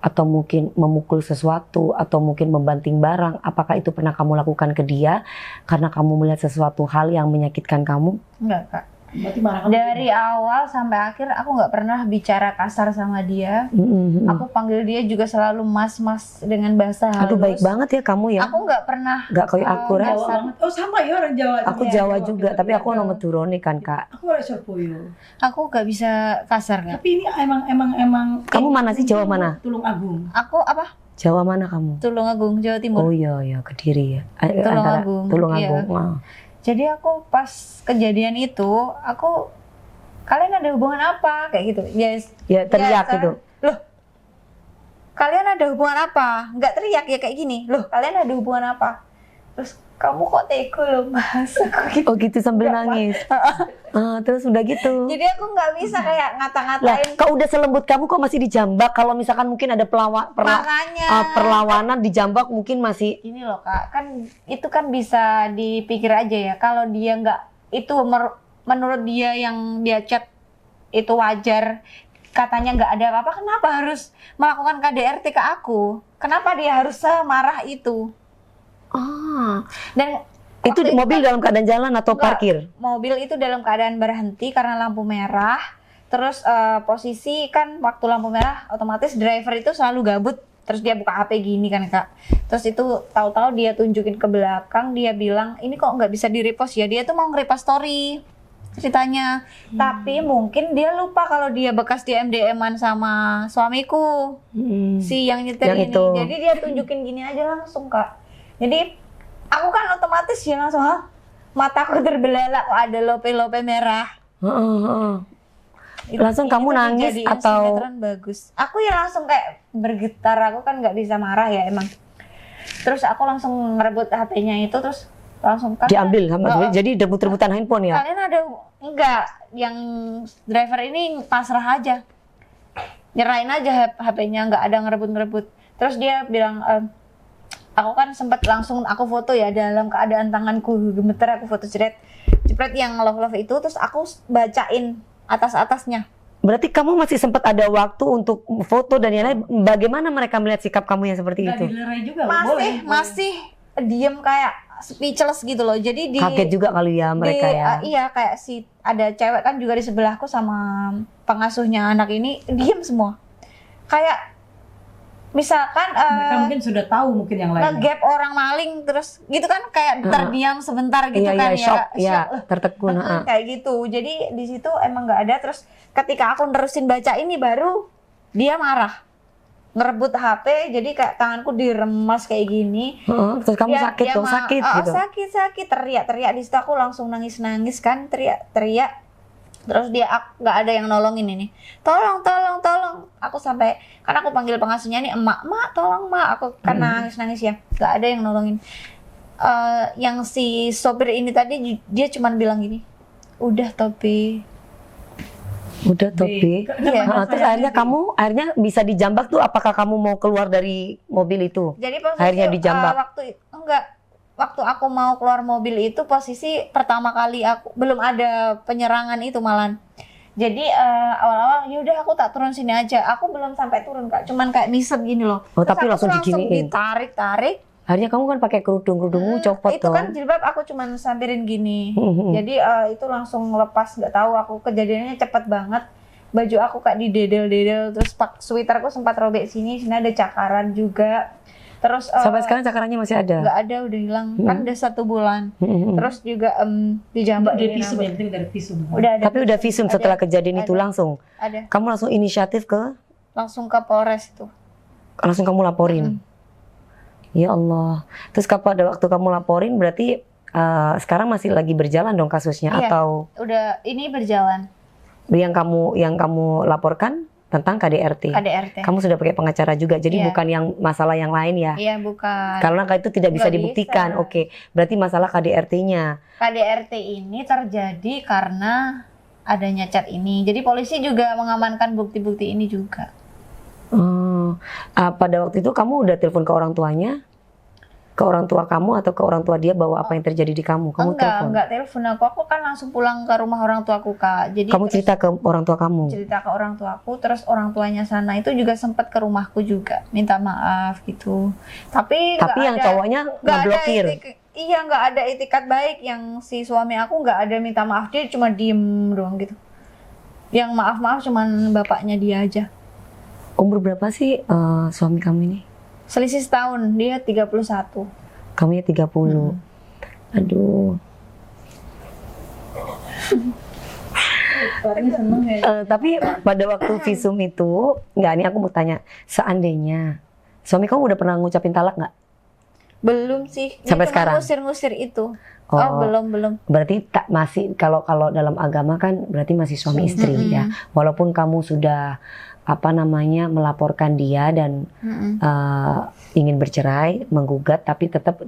atau mungkin memukul sesuatu atau mungkin membanting barang, apakah itu pernah kamu lakukan ke dia karena kamu melihat sesuatu hal yang menyakitkan kamu? Enggak Kak. Berarti marah kamu. Dari awal sampai akhir aku nggak pernah bicara kasar sama dia. Aku panggil dia juga selalu mas dengan bahasa halus. Aduh baik banget ya kamu ya. Aku nggak pernah. Nggak kayak aku Jawa Res. banget. Oh sama ya orang Jawa. Aku Iya, Jawa juga, kita tapi aku beda. nomor turun nih kan kak. Aku orang Surabaya. Aku nggak bisa kasar Kak. Tapi ini emang. Kamu mana sih, Jawa mana? Tulung Agung. Aku apa? Jawa mana kamu? Tulungagung, Jawa Timur. Oh iya Kediri ya. Tulungagung, Tulungagung. iya. Wow. Jadi aku pas kejadian itu, kalian ada hubungan apa? Kayak gitu. Ya teriak kan? gitu. Loh, kalian ada hubungan apa? Nggak teriak ya kayak gini. Loh, kalian ada hubungan apa? Terus kamu kok tega loh mas? Aku gitu. Oh gitu sambil nangis. Terus udah gitu. Jadi aku nggak bisa kayak Lah, ngata-ngatain. kau udah selembut kamu kok masih dijambak? Kalau misalkan mungkin ada Makanya. perlawanan dijambak mungkin masih. Ini loh kak, kan itu kan bisa dipikir aja ya. Kalau dia nggak, itu menurut dia yang dia chat itu wajar, katanya nggak ada apa-apa, kenapa harus melakukan KDRT ke aku? Kenapa dia harus semarah itu? Dan Itu waktu mobil kan dalam keadaan jalan atau Enggak. parkir? mobil itu dalam keadaan berhenti karena lampu merah. Terus posisi kan waktu lampu merah otomatis driver itu selalu gabut. Terus dia buka HP gini kan kak. Terus itu tahu-tahu dia tunjukin ke belakang, dia bilang ini kok nggak bisa di-repost ya. Dia tuh mau nge-repost story ceritanya. Tapi mungkin dia lupa kalau dia bekas DM-an sama suamiku. Si yang nyetir Yang ini. itu. Jadi dia tunjukin gini aja langsung kak. Jadi aku kan otomatis ya langsung mataku terbelalak kok ada lope-lope merah. Langsung kamu nangis kejadian atau sinetron bagus. Aku ya langsung kayak bergetar, aku kan nggak bisa marah ya emang. Terus aku langsung ngerebut HP-nya itu terus langsung kan diambil sama Oh, jadi rebut-rebutan handphone ya? kalian ada enggak yang driver ini pasrah aja, nyerahin aja HP-nya, nggak ada ngerebut-ngerebut. Terus dia bilang aku kan sempat langsung aku foto ya dalam keadaan tanganku gemeter, aku foto jepret yang love itu, terus aku bacain atas-atasnya. Berarti kamu masih sempat ada waktu untuk foto dan yang lain. Bagaimana mereka melihat sikap kamu yang seperti Nggak itu? dilerai juga loh, boleh. Masih diem kayak speechless gitu loh. Jadi Kaget juga kali ya mereka ya. Iya kayak ada cewek kan juga di sebelahku sama pengasuhnya anak ini diem semua. Kayak misalkan Mereka mungkin sudah tahu mungkin yang lain. nge-gap orang maling terus gitu kan kayak terdiam sebentar gitu Iya, kan iya, shock, ya. ya, tertekun. Kayak gitu. Jadi di situ emang nggak ada. Terus ketika aku nerusin baca ini baru dia marah, ngerebut HP. Jadi kayak tanganku diremas kayak gini. Terus kamu sakit dong, sakit gitu. Sakit teriak di situ aku langsung nangis kan, teriak Terus dia nggak ada yang nolongin ini. Tolong. Aku sampai kan aku panggil pengasuhnya nih, emak, tolong mak. Aku kan nangis ya. Nggak ada yang nolongin. Yang si sopir ini tadi dia cuman bilang gini, udah Topi. Iya. Terus akhirnya bisa dijambak tuh, apakah kamu mau keluar dari mobil itu? Jadi posisi akhirnya dijambak. Waktu aku mau keluar mobil itu posisi pertama kali aku belum ada penyerangan itu malan. Jadi awal-awal ya udah aku tak turun sini aja. Aku belum sampai turun Kak, cuman kayak misep gini loh. Oh, tapi Terus langsung aku diginiin. ditarik. Akhirnya kamu kan pakai kerudungmu copot Itu dong. kan jilbab aku cuman sampirin gini. Jadi itu langsung lepas, nggak tahu aku kejadiannya cepet banget. Baju aku kayak didedel-dedel, terus sweaterku sempat robek sini ada cakaran juga. Terus Sampai sekarang cakarannya masih ada? nggak ada, udah hilang. Kan udah 1 bulan. Terus juga dijambak Dari ini visum rambut. ya, penting dari visum. Udah ada. Tapi udah visum setelah kejadian itu Ada. langsung? Ada. Kamu langsung inisiatif Langsung ke Polres itu. langsung kamu laporin? Ya Allah. Terus pada waktu kamu laporin berarti sekarang masih lagi berjalan dong kasusnya? Iya. Atau Udah ini berjalan. yang kamu laporkan tentang KDRT? KDRT. Kamu sudah pakai pengacara juga, jadi Iya. bukan yang masalah yang lain ya? Iya, bukan. Karena itu tidak bisa Nggak dibuktikan. bisa. Oke, berarti masalah KDRT-nya. KDRT ini terjadi karena adanya chat ini. Jadi polisi juga mengamankan bukti-bukti ini juga. Pada waktu itu kamu udah telepon ke orang tuanya? Ke orang tua kamu atau ke orang tua dia bahwa apa yang terjadi di kamu? Kamu telepon? Enggak telepon aku kan langsung pulang ke rumah orang tuaku Kak. Jadi Kamu cerita ke orang tua kamu? cerita ke orang tuaku, terus orang tuanya sana itu juga sempat ke rumahku juga minta maaf gitu. Tapi yang cowoknya ngeblokir? Iya, nggak ada itikat baik. Yang si suami aku nggak ada minta maaf, dia cuma diem doang gitu. Yang maaf cuman bapaknya dia aja. Umur berapa sih suami kamu ini? Selisih setahun, dia 31. Kamunya 30. Aduh. Tapi pada waktu visum itu, ini aku mau tanya, seandainya suami kamu udah pernah ngucapin talak nggak? Belum sih. Dia Sampai cuma sekarang? ngusir-ngusir itu. Oh. Belum. Berarti masih kalau dalam agama kan berarti masih suami istri ya. Walaupun kamu sudah melaporkan dia dan ingin bercerai, menggugat, tapi tetap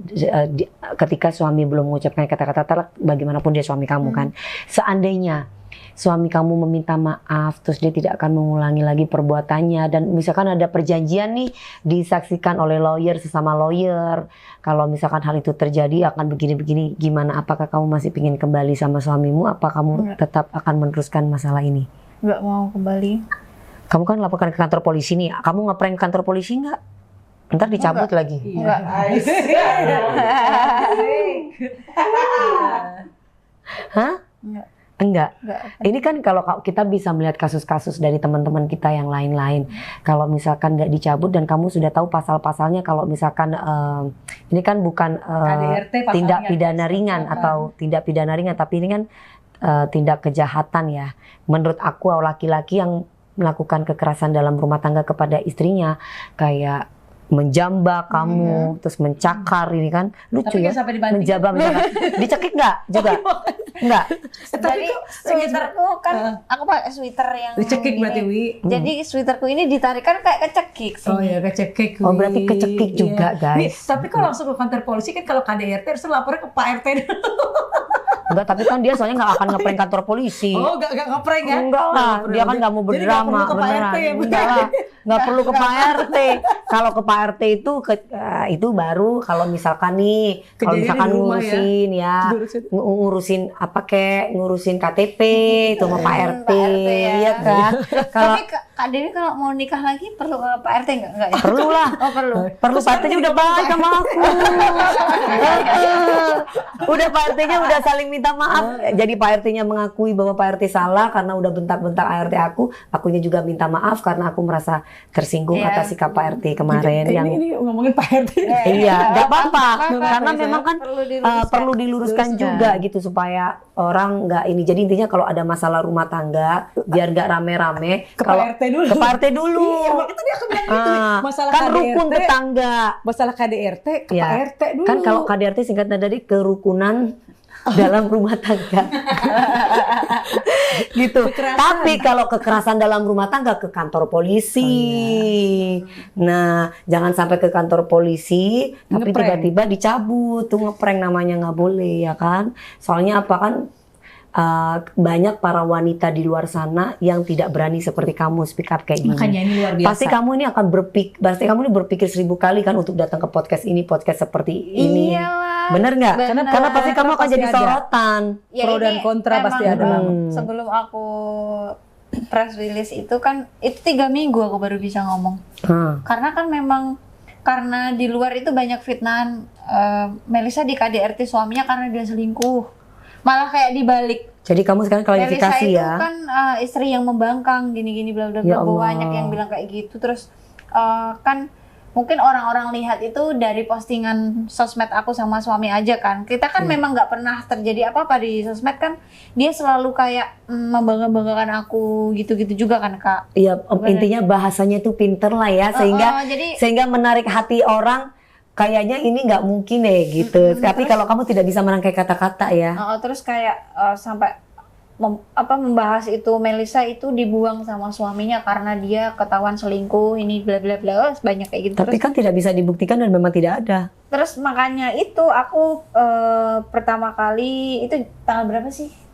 ketika suami belum mengucapkan kata-kata talak, bagaimanapun dia suami kamu kan. Seandainya suami kamu meminta maaf, terus dia tidak akan mengulangi lagi perbuatannya, dan misalkan ada perjanjian nih disaksikan oleh sesama lawyer, kalau misalkan hal itu terjadi akan begini-begini, gimana? Apakah kamu masih ingin kembali sama suamimu? Apa kamu tetap akan meneruskan masalah ini? Nggak mau kembali. Kamu kan laporkan ke kantor polisi nih, kamu ngeprank kantor polisi nggak? Ntar dicabut lagi. Enggak. Hah? Enggak. Enggak. Ini kan kalau kita bisa melihat kasus-kasus dari teman-teman kita yang lain-lain. Kalau misalkan nggak dicabut dan kamu sudah tahu pasal-pasalnya, kalau misalkan ini kan bukan KDRT tindak pasalnya. pidana ringan atau tindak pidana ringan, tapi ini kan tindak kejahatan ya. Menurut aku laki-laki yang melakukan kekerasan dalam rumah tangga kepada istrinya, kayak menjambak kamu, terus mencakar, ini kan lucu. Tapi ya, kan sampai dibanting. menjambak. Dicekik nggak juga? Enggak. Jadi sweaterku kan aku pakai sweater yang Dicekik gini. berarti, Wi. Jadi sweaterku ini ditarik kan kayak kecekik sini. Oh ya, kecekik. Oh, berarti kecekik juga, guys. Wi, tapi kalau langsung ke kantor polisi kan, kalau KDRT harus lapornya ke Pak RT. Enggak, tapi kan dia soalnya nggak akan ngeprank kantor polisi. Oh, enggak ngeprank ya? Enggak lah, dia kan nggak mau Jadi nggak berdrama, perlu ke Pak beneran. RT ya, Bu? Enggak lah, nggak perlu ke Pak RT. Kalau ke Pak RT itu baru kalau misalkan nih, kalau Kejadian misalkan di rumah ngurusin ya, ngurusin apa kek, ngurusin KTP itu sama Pak RT, ya. iya kan? Kalau Tapi Kak Dewi kalau mau nikah lagi perlu ke Pak RT nggak ya? perlu lah. Oh perlu. Perlu Pak RT-nya udah baik sama aku. Udah Pak RT-nya udah saling minta maaf. Jadi Pak RT-nya mengakui bahwa Pak RT salah karena udah bentak-bentak ART aku. Akunya juga minta maaf karena aku merasa tersinggung Iya. atas sikap Pak RT kemarin yang Ini ngomongin Pak RT. iya, nggak apa-apa. Nggak apa-apa, Karena bisa. memang kan perlu diluruskan juga gitu supaya orang nggak ini. Jadi intinya kalau ada masalah rumah tangga biar nggak rame-rame. Ke Kalau Pak RT dulu. Ke Pak RT dulu. Iya, makanya tadi aku bilang gitu. Masalah Kan KDRT, rukun tetangga. Masalah KDRT ke Ya, Pak RT dulu. kan kalau KDRT singkatnya dari kerukunan dalam rumah tangga. Gitu. Tapi kalau kekerasan dalam rumah tangga ke kantor polisi. Nah, jangan sampai ke kantor polisi tapi Ngeprank. tiba-tiba dicabut. Tuh ngeprank namanya, nggak boleh ya kan. Soalnya apa kan, banyak para wanita di luar sana yang tidak berani seperti kamu speak up kayak gini. Makanya ini luar biasa. Pasti kamu ini akan berpikir 1000 kali kan untuk datang ke podcast seperti ini. Iyalah. Bener nggak? Bener. Karena pasti kamu akan Pasti jadi ada. sorotan. Ya, Pro ini dan kontra pasti emang ada banget. Sebelum aku press release itu kan, itu 3 minggu aku baru bisa ngomong. Karena kan memang karena di luar itu banyak fitnahan, Melisa di KDRT suaminya karena dia selingkuh. Malah kayak dibalik. Jadi kamu sekarang Melisa klarifikasi itu ya. kan istri yang membangkang gini-gini bla bla Ya bla. Allah. Banyak yang bilang kayak gitu. Terus kan mungkin orang-orang lihat itu dari postingan sosmed aku sama suami aja kan. Kita kan memang nggak pernah terjadi apa-apa di sosmed kan. Dia selalu kayak membangga-banggakan aku gitu-gitu juga kan Kak. Iya, intinya bahasanya itu pinter lah ya, sehingga jadi menarik hati orang. Kayaknya ini nggak mungkin deh gitu. Tapi kalau kamu tidak bisa merangkai kata-kata ya. terus kayak sampai membahas itu Melisa itu dibuang sama suaminya karena dia ketahuan selingkuh ini bla bla bla, banyak kayak gitu. Tapi kan tidak bisa dibuktikan dan memang tidak ada. Terus makanya itu aku pertama kali itu tanggal berapa sih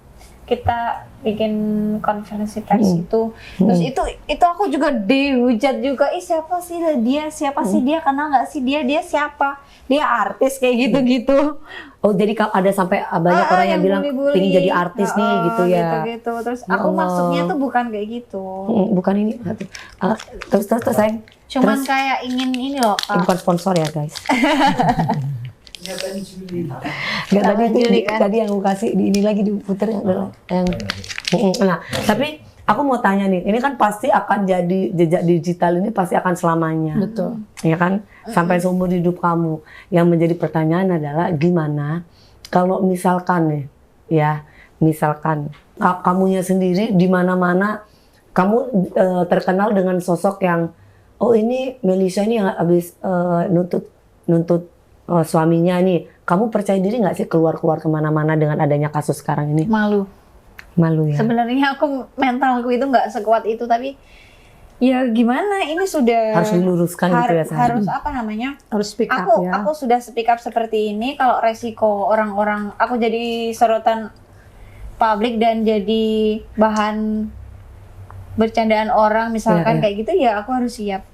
kita bikin konferensi pers itu. Terus itu aku juga dihujat juga, siapa sih dia, kenal nggak sih dia siapa, dia artis kayak gitu-gitu. Oh, jadi ada sampai banyak orang yang bilang bully-bully. pengen jadi artis nih gitu ya. Gitu. Terus Ya aku Allah. maksudnya tuh bukan kayak gitu. Bukan ini. Terus sayang. Cuman Terus, kayak ingin ini loh ini Kak. bukan sponsor ya guys. Nggak, Sama Juli kan? tadi yang aku kasih ini lagi diputer yang nah, tapi aku mau tanya nih, ini kan pasti akan jadi jejak digital ini pasti akan selamanya. Betul. Ya kan? Sampai seumur hidup kamu. Yang menjadi pertanyaan adalah gimana kalau misalkan nih, ya, misalkan kamunya sendiri di mana-mana kamu terkenal dengan sosok yang ini Melisa ini yang habis nuntut suaminya nih. Kamu percaya diri nggak sih keluar kemana-mana dengan adanya kasus sekarang ini? Malu ya. Sebenarnya aku mentalku itu nggak sekuat itu, tapi ya gimana, ini sudah Harus diluruskan gitu ya, sayang. harus apa namanya, Harus speak up ya. aku sudah speak up seperti ini. Kalau resiko orang-orang aku jadi sorotan publik dan jadi bahan bercandaan orang misalkan Ya. kayak gitu, ya aku harus siap.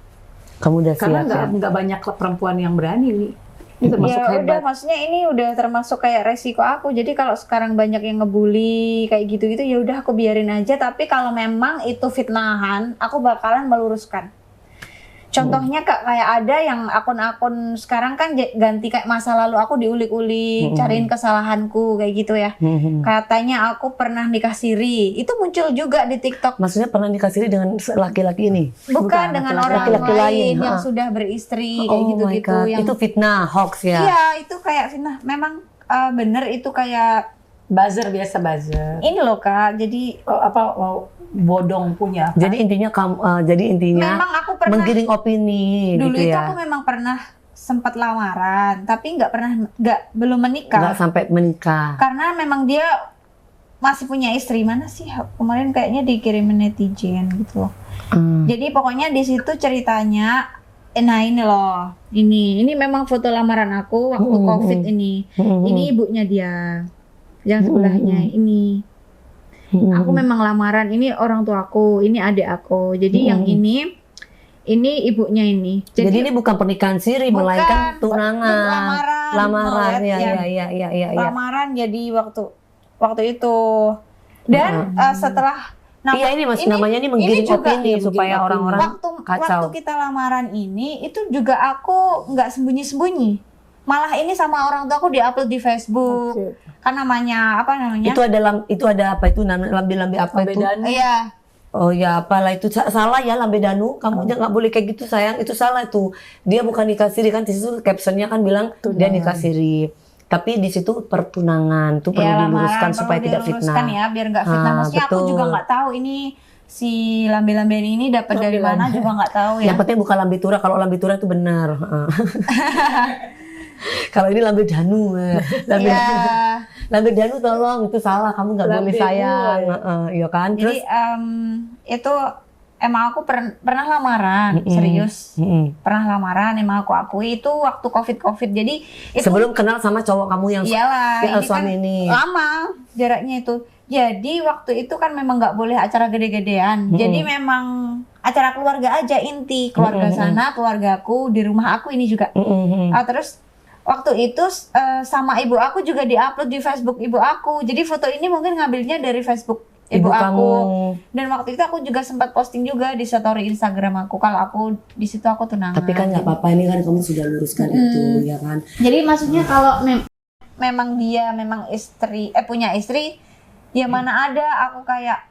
Kamu udah Karena siap ya? nggak banyak perempuan yang berani nih. Ini termasuk Ya udah, hebat. maksudnya ini udah termasuk kayak resiko aku. Jadi kalau sekarang banyak yang ngebully kayak gitu-gitu, ya udah aku biarin aja. Tapi kalau memang itu fitnahan, aku bakalan meluruskan. Contohnya kayak ada yang akun-akun sekarang kan ganti kayak masa lalu aku diulik-ulik, cariin kesalahanku kayak gitu ya. Katanya aku pernah nikah siri. Itu muncul juga di TikTok. Maksudnya pernah dikasih dengan laki-laki ini? Bukan dengan orang laki-laki lain yang ha. sudah beristri kayak Oh my gitu-gitu. God. Yang Itu fitnah, hoax ya? iya, itu kayak fitnah. Memang bener itu kayak Buzzer biasa buzzer. ini loh Kak. Jadi Bodong punya. Kan? Jadi intinya memang aku pernah menggiring opini dulu gitu itu ya. aku memang pernah sempat lamaran, tapi belum menikah. Nggak sampai menikah. Karena memang dia masih punya istri. Mana sih kemarin kayaknya dikirimin netizen gitu loh. Jadi pokoknya di situ ceritanya, nah ini loh, ini memang foto lamaran aku waktu COVID ini. Ini ibunya dia, yang sebelahnya ini. Aku memang lamaran, ini orang tua aku, ini adik aku. Jadi yang ini ibunya ini. Jadi ini bukan pernikahan siri, melainkan tunangan. Lamaran, ya. ya. Lamaran jadi waktu itu. Dan setelah Iya, ini namanya ini menggiring juga opini supaya orang-orang kacau. waktu kita lamaran ini itu juga aku nggak sembunyi-sembunyi. Malah ini sama orang tua aku diupload di Facebook. Oke. Kan namanya apa namanya? Itu ada apa itu namanya lambe-lambe apa itu? Bedanya. Iya. Oh ya, apalah itu salah ya lambe danu. Kamu nggak boleh kayak gitu sayang. Itu salah itu. Dia bukan nikah siri kan, di situ captionnya kan bilang dia nikah siri. Tapi di situ pertunangan tuh perlu diluruskan supaya tidak fitnah. Ya, biar nggak fitnah. Maksudnya aku juga nggak tahu ini si lambe-lambe ini dapat dari mana juga nggak tahu ya. Yang penting bukan lambe tura. Kalau lambe tura itu benar. Kalau ini lambe danu. Ya. Lah Danu tolong, itu salah, kamu nggak boleh Lambe sayang. Iya kan? Terus Jadi itu emang aku pernah lamaran, serius. Pernah lamaran, emang aku akui itu waktu COVID. Jadi itu sebelum kenal sama cowok kamu yang iyalah, ini suami kan ini. lama jaraknya itu. Jadi waktu itu kan memang nggak boleh acara gede-gedean. Jadi memang acara keluarga aja inti, keluarga sana, keluargaku, di rumah aku ini juga. Terus waktu itu sama ibu aku juga diupload di Facebook ibu aku. Jadi foto ini mungkin ngambilnya dari Facebook ibu aku. kamu. Dan waktu itu aku juga sempat posting juga di story Instagram aku kalau aku di situ aku tunangan. Tapi kan nggak apa-apa, ini kan kamu sudah luruskan itu, ya kan? Jadi maksudnya kalau memang dia memang punya istri, ya mana ada aku kayak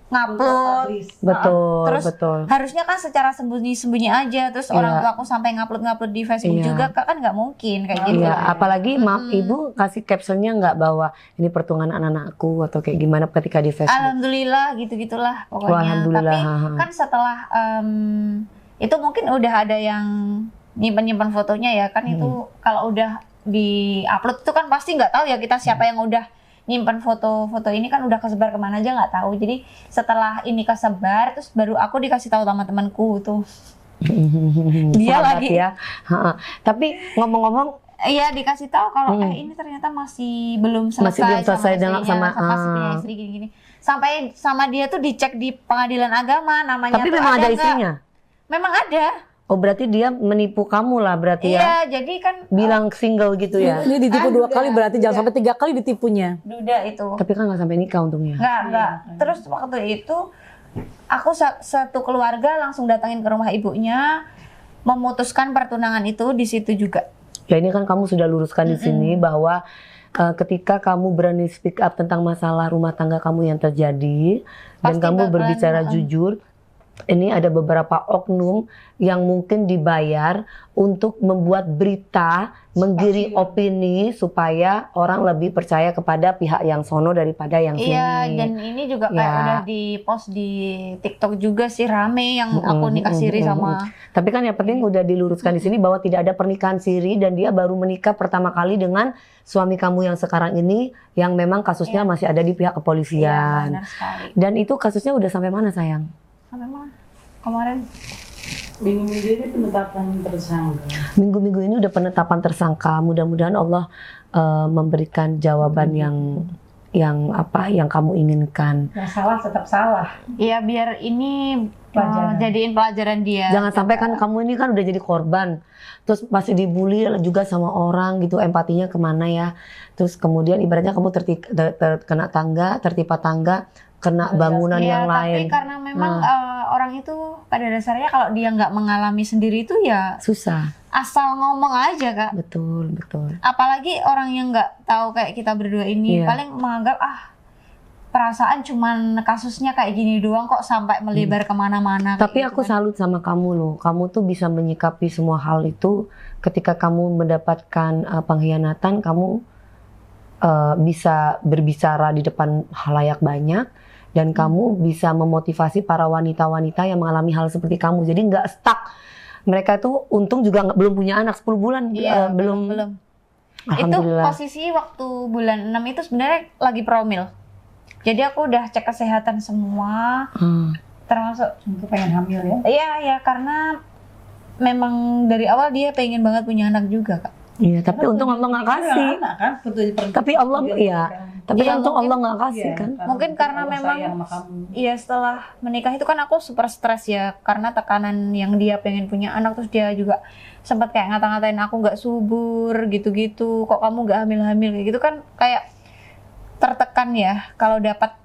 ngupload. Betul, Terus betul. harusnya kan secara sembunyi-sembunyi aja. Terus orang tua aku sampai ngupload di Facebook juga kan nggak mungkin kayak gitu. Iya, apalagi ibu kasih captionnya nggak bahwa ini pertunangan anak-anakku atau kayak gimana ketika di Facebook. Alhamdulillah gitu-gitulah pokoknya. Alhamdulillah. Tapi kan setelah itu mungkin udah ada yang nyimpan fotonya ya kan itu kalau udah di-upload itu kan pasti nggak tahu ya kita siapa yang udah nyimpan foto-foto ini kan udah kesebar kemana aja nggak tahu. Jadi setelah ini kesebar terus baru aku dikasih tahu sama temanku tuh. Dia Sahabat lagi ya. Tapi ngomong-ngomong, iya dikasih tahu kalau ini ternyata masih belum selesai, dengan sama masih punya istri gini-gini. Sampai sama dia tuh dicek di pengadilan agama namanya. tapi tuh memang ada nggak? istrinya. Memang ada. Oh berarti dia menipu kamu lah berarti ya. Iya, jadi kan Bilang single gitu ya. Ini ditipu 2 kali berarti jangan sampai 3 kali ditipunya. duda itu. Tapi kan nggak sampai nikah untungnya. Enggak. Terus waktu itu aku satu keluarga langsung datangin ke rumah ibunya memutuskan pertunangan itu di situ juga. Ya ini kan kamu sudah luruskan di sini bahwa ketika kamu berani speak up tentang masalah rumah tangga kamu yang terjadi dan Pasti kamu bakalan, berbicara jujur, ini ada beberapa oknum yang mungkin dibayar untuk membuat berita, menggiring opini supaya orang lebih percaya kepada pihak yang sono daripada yang sini. Iya, dan ini juga kayak Ya. udah di-post di TikTok juga sih rame yang aku nikah siri sama. Tapi kan yang penting udah diluruskan di sini bahwa tidak ada pernikahan siri dan dia baru menikah pertama kali dengan suami kamu yang sekarang ini yang memang kasusnya masih ada di pihak Iya, kepolisian. benar sekali. Dan itu kasusnya udah sampai mana sayang? Sampai mana? Kemarin Minggu-minggu ini penetapan tersangka. Minggu-minggu ini udah penetapan tersangka. Mudah-mudahan Allah memberikan jawaban yang apa yang kamu inginkan. Yang salah tetap salah. Iya biar ini Pelajaran. jadiin pelajaran dia. Jangan sampai kan kamu ini kan udah jadi korban, terus masih dibully juga sama orang gitu, empatinya kemana ya? Terus kemudian ibaratnya kamu kena tangga, tertimpa tangga, kena bangunan Iya, yang lain. tapi karena memang orang itu pada dasarnya kalau dia nggak mengalami sendiri itu ya Susah, asal ngomong aja Kak. betul betul. Apalagi orang yang nggak tahu kayak kita berdua ini Iya. paling menganggap perasaan cuman kasusnya kayak gini doang kok sampai melebar kemana-mana. kayak Tapi gitu aku kan. salut sama kamu loh. Kamu tuh bisa menyikapi semua hal itu ketika kamu mendapatkan pengkhianatan, kamu bisa berbicara di depan halayak banyak dan kamu bisa memotivasi para wanita-wanita yang mengalami hal seperti kamu. Jadi nggak stuck. Mereka tuh untung juga belum punya anak 10 bulan Iya, belum. Itu Alhamdulillah. posisi waktu bulan 6 itu sebenarnya lagi promil. Jadi aku udah cek kesehatan semua, termasuk Untuk pengen hamil ya. iya karena memang dari awal dia pengen banget punya anak juga Kak. Iya, tapi untung Allah nggak kasih. Anak kan, Tapi Allah iya. Tapi Iya, kan untung mungkin- Allah nggak kasih kan. Mungkin karena Allah memang- sayang sama kamu. Iya setelah menikah itu kan aku super stres ya karena tekanan yang dia pengen punya anak terus dia juga sempat kayak ngata-ngatain aku nggak subur gitu-gitu kok kamu nggak hamil-hamil kayak gitu kan kayak tertekan ya kalau dapat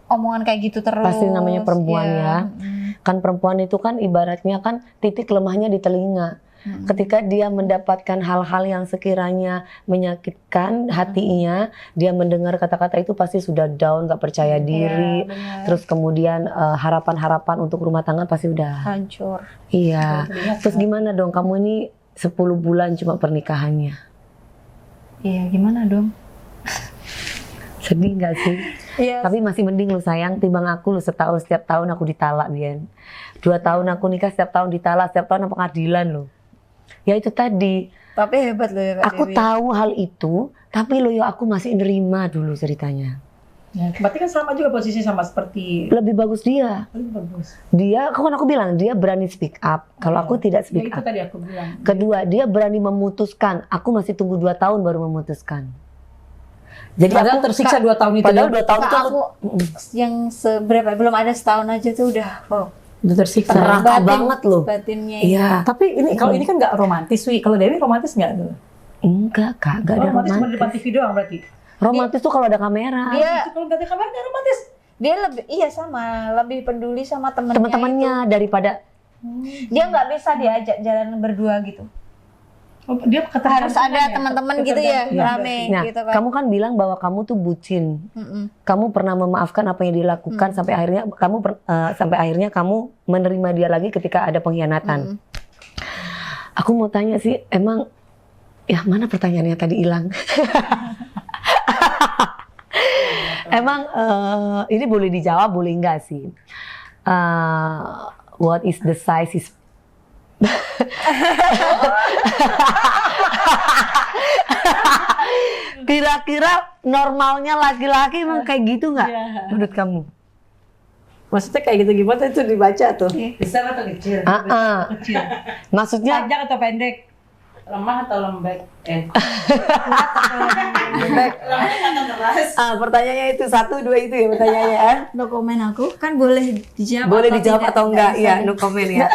omongan kayak gitu terus. Pasti namanya perempuan ya. mm. Kan perempuan itu kan ibaratnya kan titik lemahnya di telinga. Ketika dia mendapatkan hal-hal yang sekiranya menyakitkan hatinya, dia mendengar kata-kata itu pasti sudah down, gak percaya diri. Iya, benar. Terus kemudian harapan-harapan untuk rumah tangga pasti udah. Hancur. Iya. Terus gimana dong kamu ini 10 bulan cuma pernikahannya? Iya gimana dong? Sedih gak sih? Iya. Tapi masih mending lu sayang timbang aku lu setahun setiap tahun aku ditalak Bian. 2 tahun aku nikah setiap tahun ditalak, setiap tahun pengadilan lu. Ya itu tadi Tapi hebat loh ya Kak Aku Dewi. tahu hal itu, tapi loh ya aku masih nerima dulu ceritanya. Ya, berarti kan sama juga posisi sama seperti Lebih bagus dia. lebih bagus. Dia, kan aku bilang dia berani speak up. Kalau aku tidak Ya speak itu up. tadi aku bilang. Kedua, dia berani memutuskan. Aku masih tunggu 2 tahun baru memutuskan. Jadi Padahal aku tersiksa 2 tahun itu. padahal 2 tahun Kak, itu aku yang seberapa belum ada setahun aja tuh udah udah tersiksa. Neraka banget loh. batinnya Iya. Tapi ini kalau ini kan nggak romantis, Wi. Kalau Dewi romantis nggak tuh? Enggak, Kak, enggak ada Romantis cuma di depan romantis. TV doang berarti. Romantis tuh kalau ada kamera. dia Itu kalau nggak ada kabar nggak romantis. dia lebih sama lebih peduli sama temennya Teman-temannya daripada dia nggak bisa diajak jalan berdua gitu Oh, dia harus ada teman-teman gitu ya Ketergantungan. rame Nah, gitu kan. kamu kan bilang bahwa kamu tuh bucin. Mm-mm. Kamu pernah memaafkan apa yang dilakukan sampai akhirnya kamu menerima dia lagi ketika ada pengkhianatan. Mm-mm. Aku mau tanya sih, emang ya mana pertanyaannya tadi hilang? Emang ini boleh dijawab, boleh enggak sih? What is the size is Kira-kira normalnya laki-laki emang kayak gitu nggak? Menurut kamu? Maksudnya kayak gitu gimana itu dibaca tuh? Besar atau kecil? Kecil. Maksudnya Panjang atau pendek? Lemah atau lembek? pertanyaannya itu 1, 2 itu ya pertanyaannya. No komen aku kan boleh dijawab Boleh atau dijawab tidak. atau enggak? Nggak Iya, bisa. no comment ya.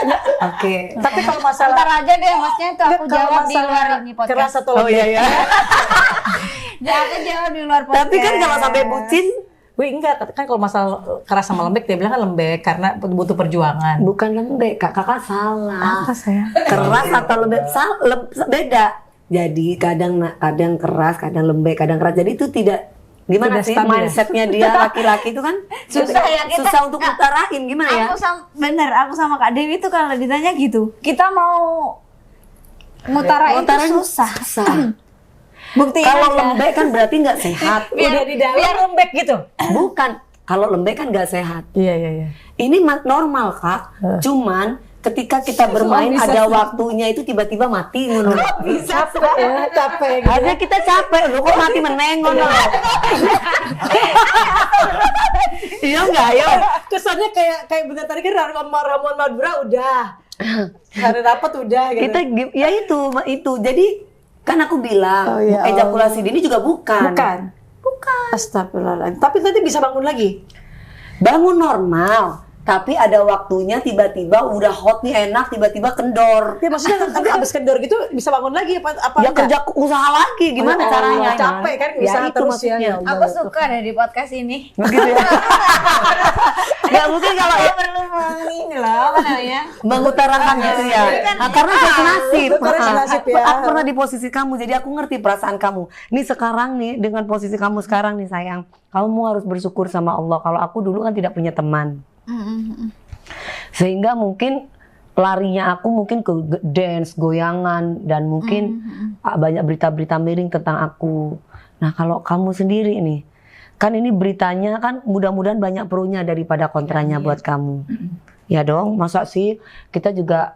Oke. Tapi kalau masalah Ntar aja deh maksudnya itu aku Kalau jawab di masalah luar ini keras podcast. atau Oh iya ya. Ya aku jawab di luar podcast. Tapi kan kalau sampai bucin, Wih enggak, kan kalau masalah keras sama lembek dia bilang kan lembek karena butuh perjuangan. bukan lembek, kakak salah. saya? Keras atau lembek beda. Jadi kadang keras, kadang lembek, kadang keras. Jadi itu tidak gimana Tidak sih stabil ya? mindsetnya dia laki-laki itu kan Susah ya, kita- susah untuk utarain gimana ya? Aku sama Kak Dewi tuh kalau ditanya gitu, kita mau ngutarain Utarain itu susah. Buktiin Kalau aja. lembek kan berarti nggak sehat. Udah di dalam lembek gitu. Bukan. Kalau lembek kan nggak sehat. Iya. Ini normal Kak. Cuman ketika kita bermain bisa ada sih? waktunya itu tiba-tiba mati ngono. Capek ya, capek. Ada kita capek lu kok mati meneng ngono. Iya enggak ya? Kesannya kayak bener tadi kan Ramon Madura udah. Hari rapat udah gitu. Kita ya itu. Jadi kan aku bilang Oh, ya ejakulasi dini juga bukan. Bukan. Astagfirullahaladzim. Tapi nanti bisa bangun lagi. Bangun normal. Tapi ada waktunya tiba-tiba udah hot nih enak tiba-tiba kendor. Ya maksudnya nanti abis kendor gitu bisa bangun lagi apa Ya enggak? kerja usaha lagi gimana Oh, caranya? capek kan, Ya usaha itu terus ya, maksudnya. ya Allah. Aku suka deh di podcast ini. Begitu ya. Nggak mungkin kalau Saya perlu ini loh, apa namanya? mengutarakan gitu ya. Nah, karena saya senasib. Karena senasib ya. Aku pernah di posisi kamu, jadi aku ngerti perasaan kamu. Nih sekarang nih dengan posisi kamu sekarang nih sayang, kamu harus bersyukur sama Allah. Kalau aku dulu kan tidak punya teman, sehingga mungkin larinya aku mungkin ke dance, goyangan, dan mungkin banyak berita-berita miring tentang aku. Nah kalau kamu sendiri nih, kan ini beritanya kan mudah-mudahan banyak pro-nya daripada kontranya buat kamu. Ya dong, masa sih kita juga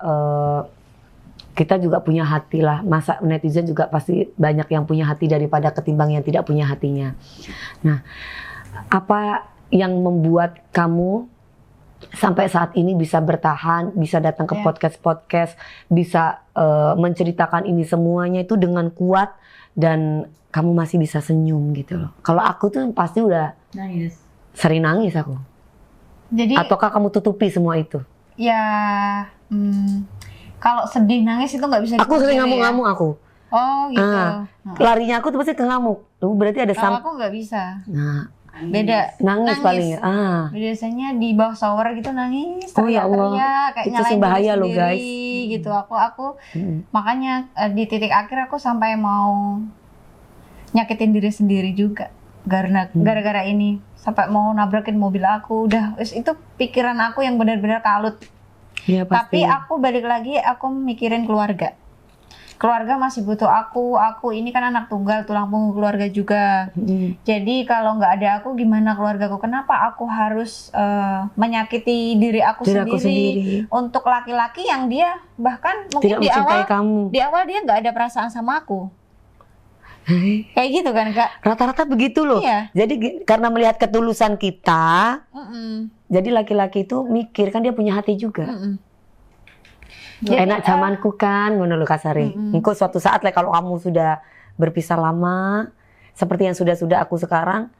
punya hati lah. Masa netizen juga pasti banyak yang punya hati daripada ketimbang yang tidak punya hatinya. Nah, apa yang membuat kamu sampai saat ini bisa bertahan, bisa datang ke podcast-podcast, bisa menceritakan ini semuanya itu dengan kuat dan kamu masih bisa senyum gitu loh. Kalau aku tuh pasti udah Nangis. sering nangis aku. Jadi Ataukah kamu tutupi semua itu? ya kalau sedih nangis itu nggak bisa Aku sering dipungkiri ya. ngamuk-ngamuk aku. Oh gitu. Ah, larinya aku tuh pasti ke ngamuk. Tuh berarti ada Kalau aku nggak bisa. Nah, Beda. nangis paling ya. Ah. Biasanya di bawah shower gitu nangis, Oh, ya Allah. teriak-teriak, kayak Itu nyalain sih diri bahaya loh, sendiri, guys. gitu. Aku makanya di titik akhir aku sampai mau nyakitin diri sendiri juga gara-gara ini, sampai mau nabrakin mobil aku. Udah itu pikiran aku yang benar-benar kalut. Iya pasti. Tapi aku balik lagi, aku mikirin keluarga. keluarga masih butuh aku ini kan anak tunggal, tulang punggung keluarga juga. Jadi kalau nggak ada aku gimana keluargaku? Kenapa aku harus menyakiti diri aku sendiri untuk laki-laki yang dia bahkan mungkin Tidak mencintai kamu. di awal dia nggak ada perasaan sama aku. Kayak gitu kan Kak? Rata-rata begitu loh. Iya. Jadi karena melihat ketulusan kita, Mm-mm. jadi laki-laki itu mikir kan dia punya hati juga. Mm-mm. Enak zamanku kan, ngono lho kasare. Engko suatu saat lah kalau kamu sudah berpisah lama, seperti yang sudah aku sekarang,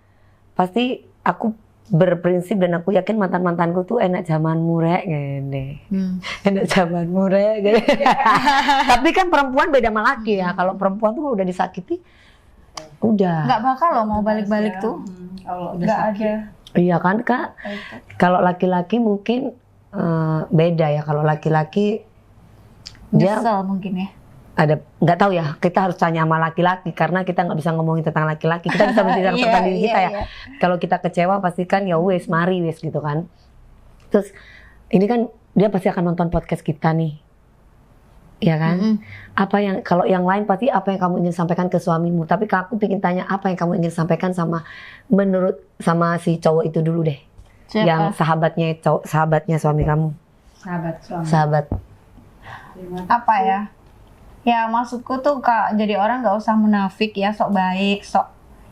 pasti aku berprinsip dan aku yakin mantan-mantanku tuh enak zamanmu rek ngene. Enak zamanmu rek. Ngene. Tapi kan perempuan beda sama laki ya. Kalau perempuan tuh udah disakiti, udah. Nggak bakal loh mau balik-balik tuh. Kalau udah Nggak sakit. ada. Iya kan Kak? Kalau laki-laki mungkin beda ya. Kalau laki-laki dia Nyesel mungkin ya. ada, nggak tahu ya, kita harus tanya sama laki-laki karena kita nggak bisa ngomongin tentang laki-laki, kita bisa bicara tentang diri kita ya. Kalau kita kecewa pasti kan ya wes mari wes gitu kan. Terus ini kan dia pasti akan nonton podcast kita nih, ya kan? Apa yang kalau yang lain pasti apa yang kamu ingin sampaikan ke suamimu, tapi aku ingin tanya apa yang kamu ingin sampaikan sama sama si cowok itu dulu deh. Siapa? Yang sahabatnya suami kamu. Sahabat suami. Sahabat. Apa ya? Ya maksudku tuh Kak, jadi orang nggak usah munafik ya, sok baik, sok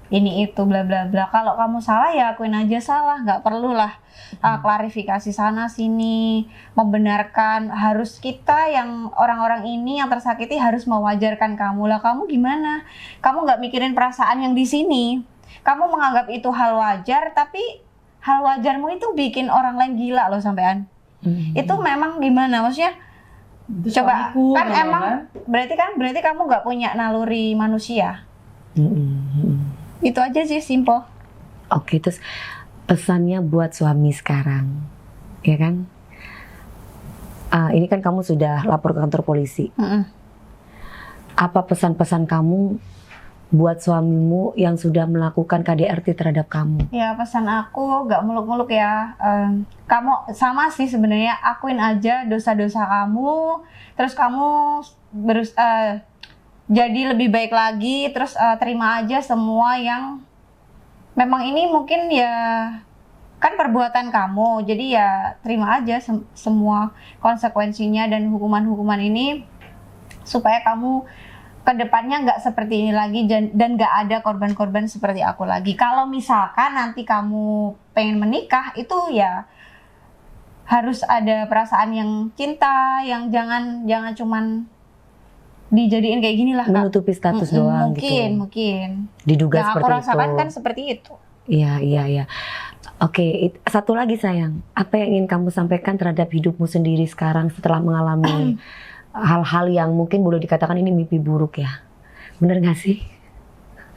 ini itu bla bla bla. Kalau kamu salah ya akuin aja salah, nggak perlu lah klarifikasi sana sini, membenarkan. Harus kita yang orang-orang ini yang tersakiti harus mewajarkan kamu lah. Kamu gimana? Kamu nggak mikirin perasaan yang di sini. Kamu menganggap itu hal wajar, tapi hal wajarmu itu bikin orang lain gila loh sampean. Itu memang gimana? Maksudnya Itu coba suamiku, kan gitu emang berarti kamu nggak punya naluri manusia. Itu aja sih, simple. Oke, terus pesannya buat suami sekarang, ya kan? Ini kan kamu sudah lapor ke kantor polisi. Apa pesan-pesan kamu buat suamimu yang sudah melakukan KDRT terhadap kamu? Ya pesan aku gak muluk-muluk ya. Kamu sama sih sebenarnya, akuin aja dosa-dosa kamu, terus kamu jadi lebih baik lagi, terus terima aja semua yang memang ini mungkin ya kan perbuatan kamu, jadi ya terima aja semua konsekuensinya dan hukuman-hukuman ini supaya kamu kedepannya nggak seperti ini lagi dan nggak ada korban-korban seperti aku lagi. Kalau misalkan nanti kamu pengen menikah, itu ya harus ada perasaan yang cinta, yang jangan cuman dijadiin kayak gini lah Kak. Menutupi status doang Mungkin. Diduga Yang seperti aku rasakan itu. kan seperti itu. Iya. Oke, satu lagi sayang. Apa yang ingin kamu sampaikan terhadap hidupmu sendiri sekarang setelah mengalami hal-hal yang mungkin boleh dikatakan ini mimpi buruk ya? Bener gak sih?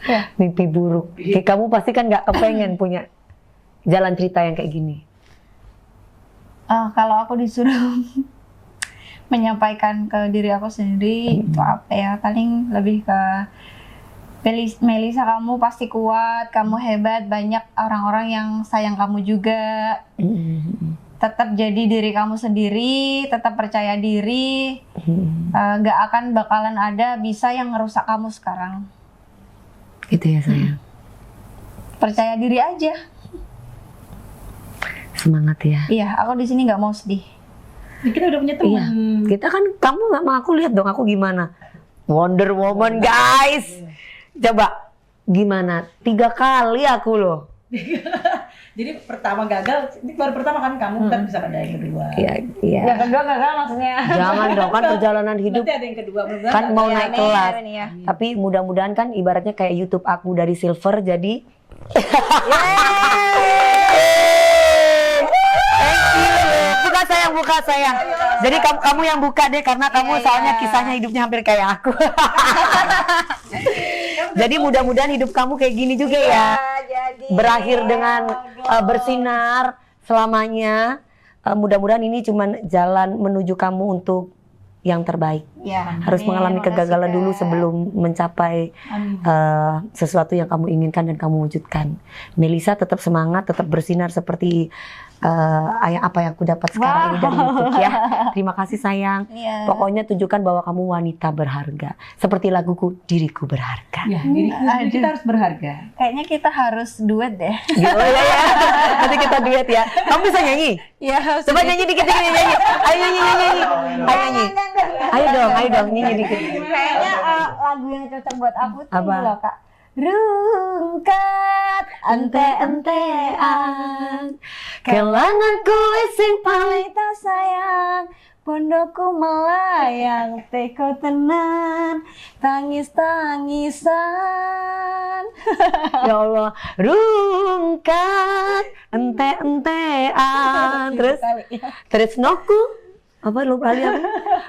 Ya. Mimpi buruk. Kayak kamu pasti kan gak kepengen punya jalan cerita yang kayak gini. Kalau aku disuruh menyampaikan ke diri aku sendiri, itu apa ya? Paling lebih ke Melisa, kamu pasti kuat, kamu hebat, banyak orang-orang yang sayang kamu juga. Tetap jadi diri kamu sendiri, tetap percaya diri. Gak akan bakalan ada bisa yang ngerusak kamu sekarang. Gitu ya sayang. Percaya diri aja. Semangat ya. Iya, aku di sini nggak mau sedih. Kita udah punya teman. Iya. Kita kan, kamu nggak mau aku lihat dong aku gimana. Wonder Woman guys. Coba gimana? 3 kali aku loh. Jadi pertama gagal, ini baru pertama kan kamu, ntar bisa ada yang kedua. Iya. Yang kedua gagal maksudnya. Jangan dong, kan perjalanan hidup Nanti ada yang kedua, belum kan mau naik kelas. Amin ya. Tapi mudah-mudahan kan ibaratnya kayak YouTube aku dari silver jadi buka sayang. Jadi kamu yang buka deh karena kamu soalnya kisahnya hidupnya hampir kayak aku. Jadi mudah-mudahan hidup kamu kayak gini juga ya. Berakhir dengan bersinar selamanya. Mudah-mudahan ini cuman jalan menuju kamu untuk yang terbaik. Ya, Harus mengalami kegagalan dulu sebelum mencapai sesuatu yang kamu inginkan dan kamu wujudkan. Melisa tetap semangat, tetap bersinar seperti apa yang aku dapat sekarang ini dari YouTube ya. Terima kasih sayang. Iya. Pokoknya tunjukkan bahwa kamu wanita berharga. Seperti laguku, diriku berharga. Ya, diri kita harus berharga. Kayaknya kita harus duet deh. Oh ya ya. Nanti kita duet ya. Kamu bisa nyanyi? Iya. Coba nyanyi dikit nyanyi. Ayo nyanyi. Ayo nyanyi. Ayo dong nyanyi dikit. Kayaknya lagu yang cocok buat aku tuh Apa? ini loh Kak. Rungkat ente-entean kelanganku sing paling tak sayang pondokku melayang teko tenan tangis-tangisan. ya Allah rungkat ente-entean terus noku apa lu kali apa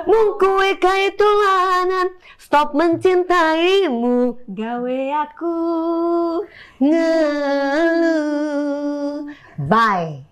mungkue kae tulanan stop mencintaimu Gawe aku ngeluh bye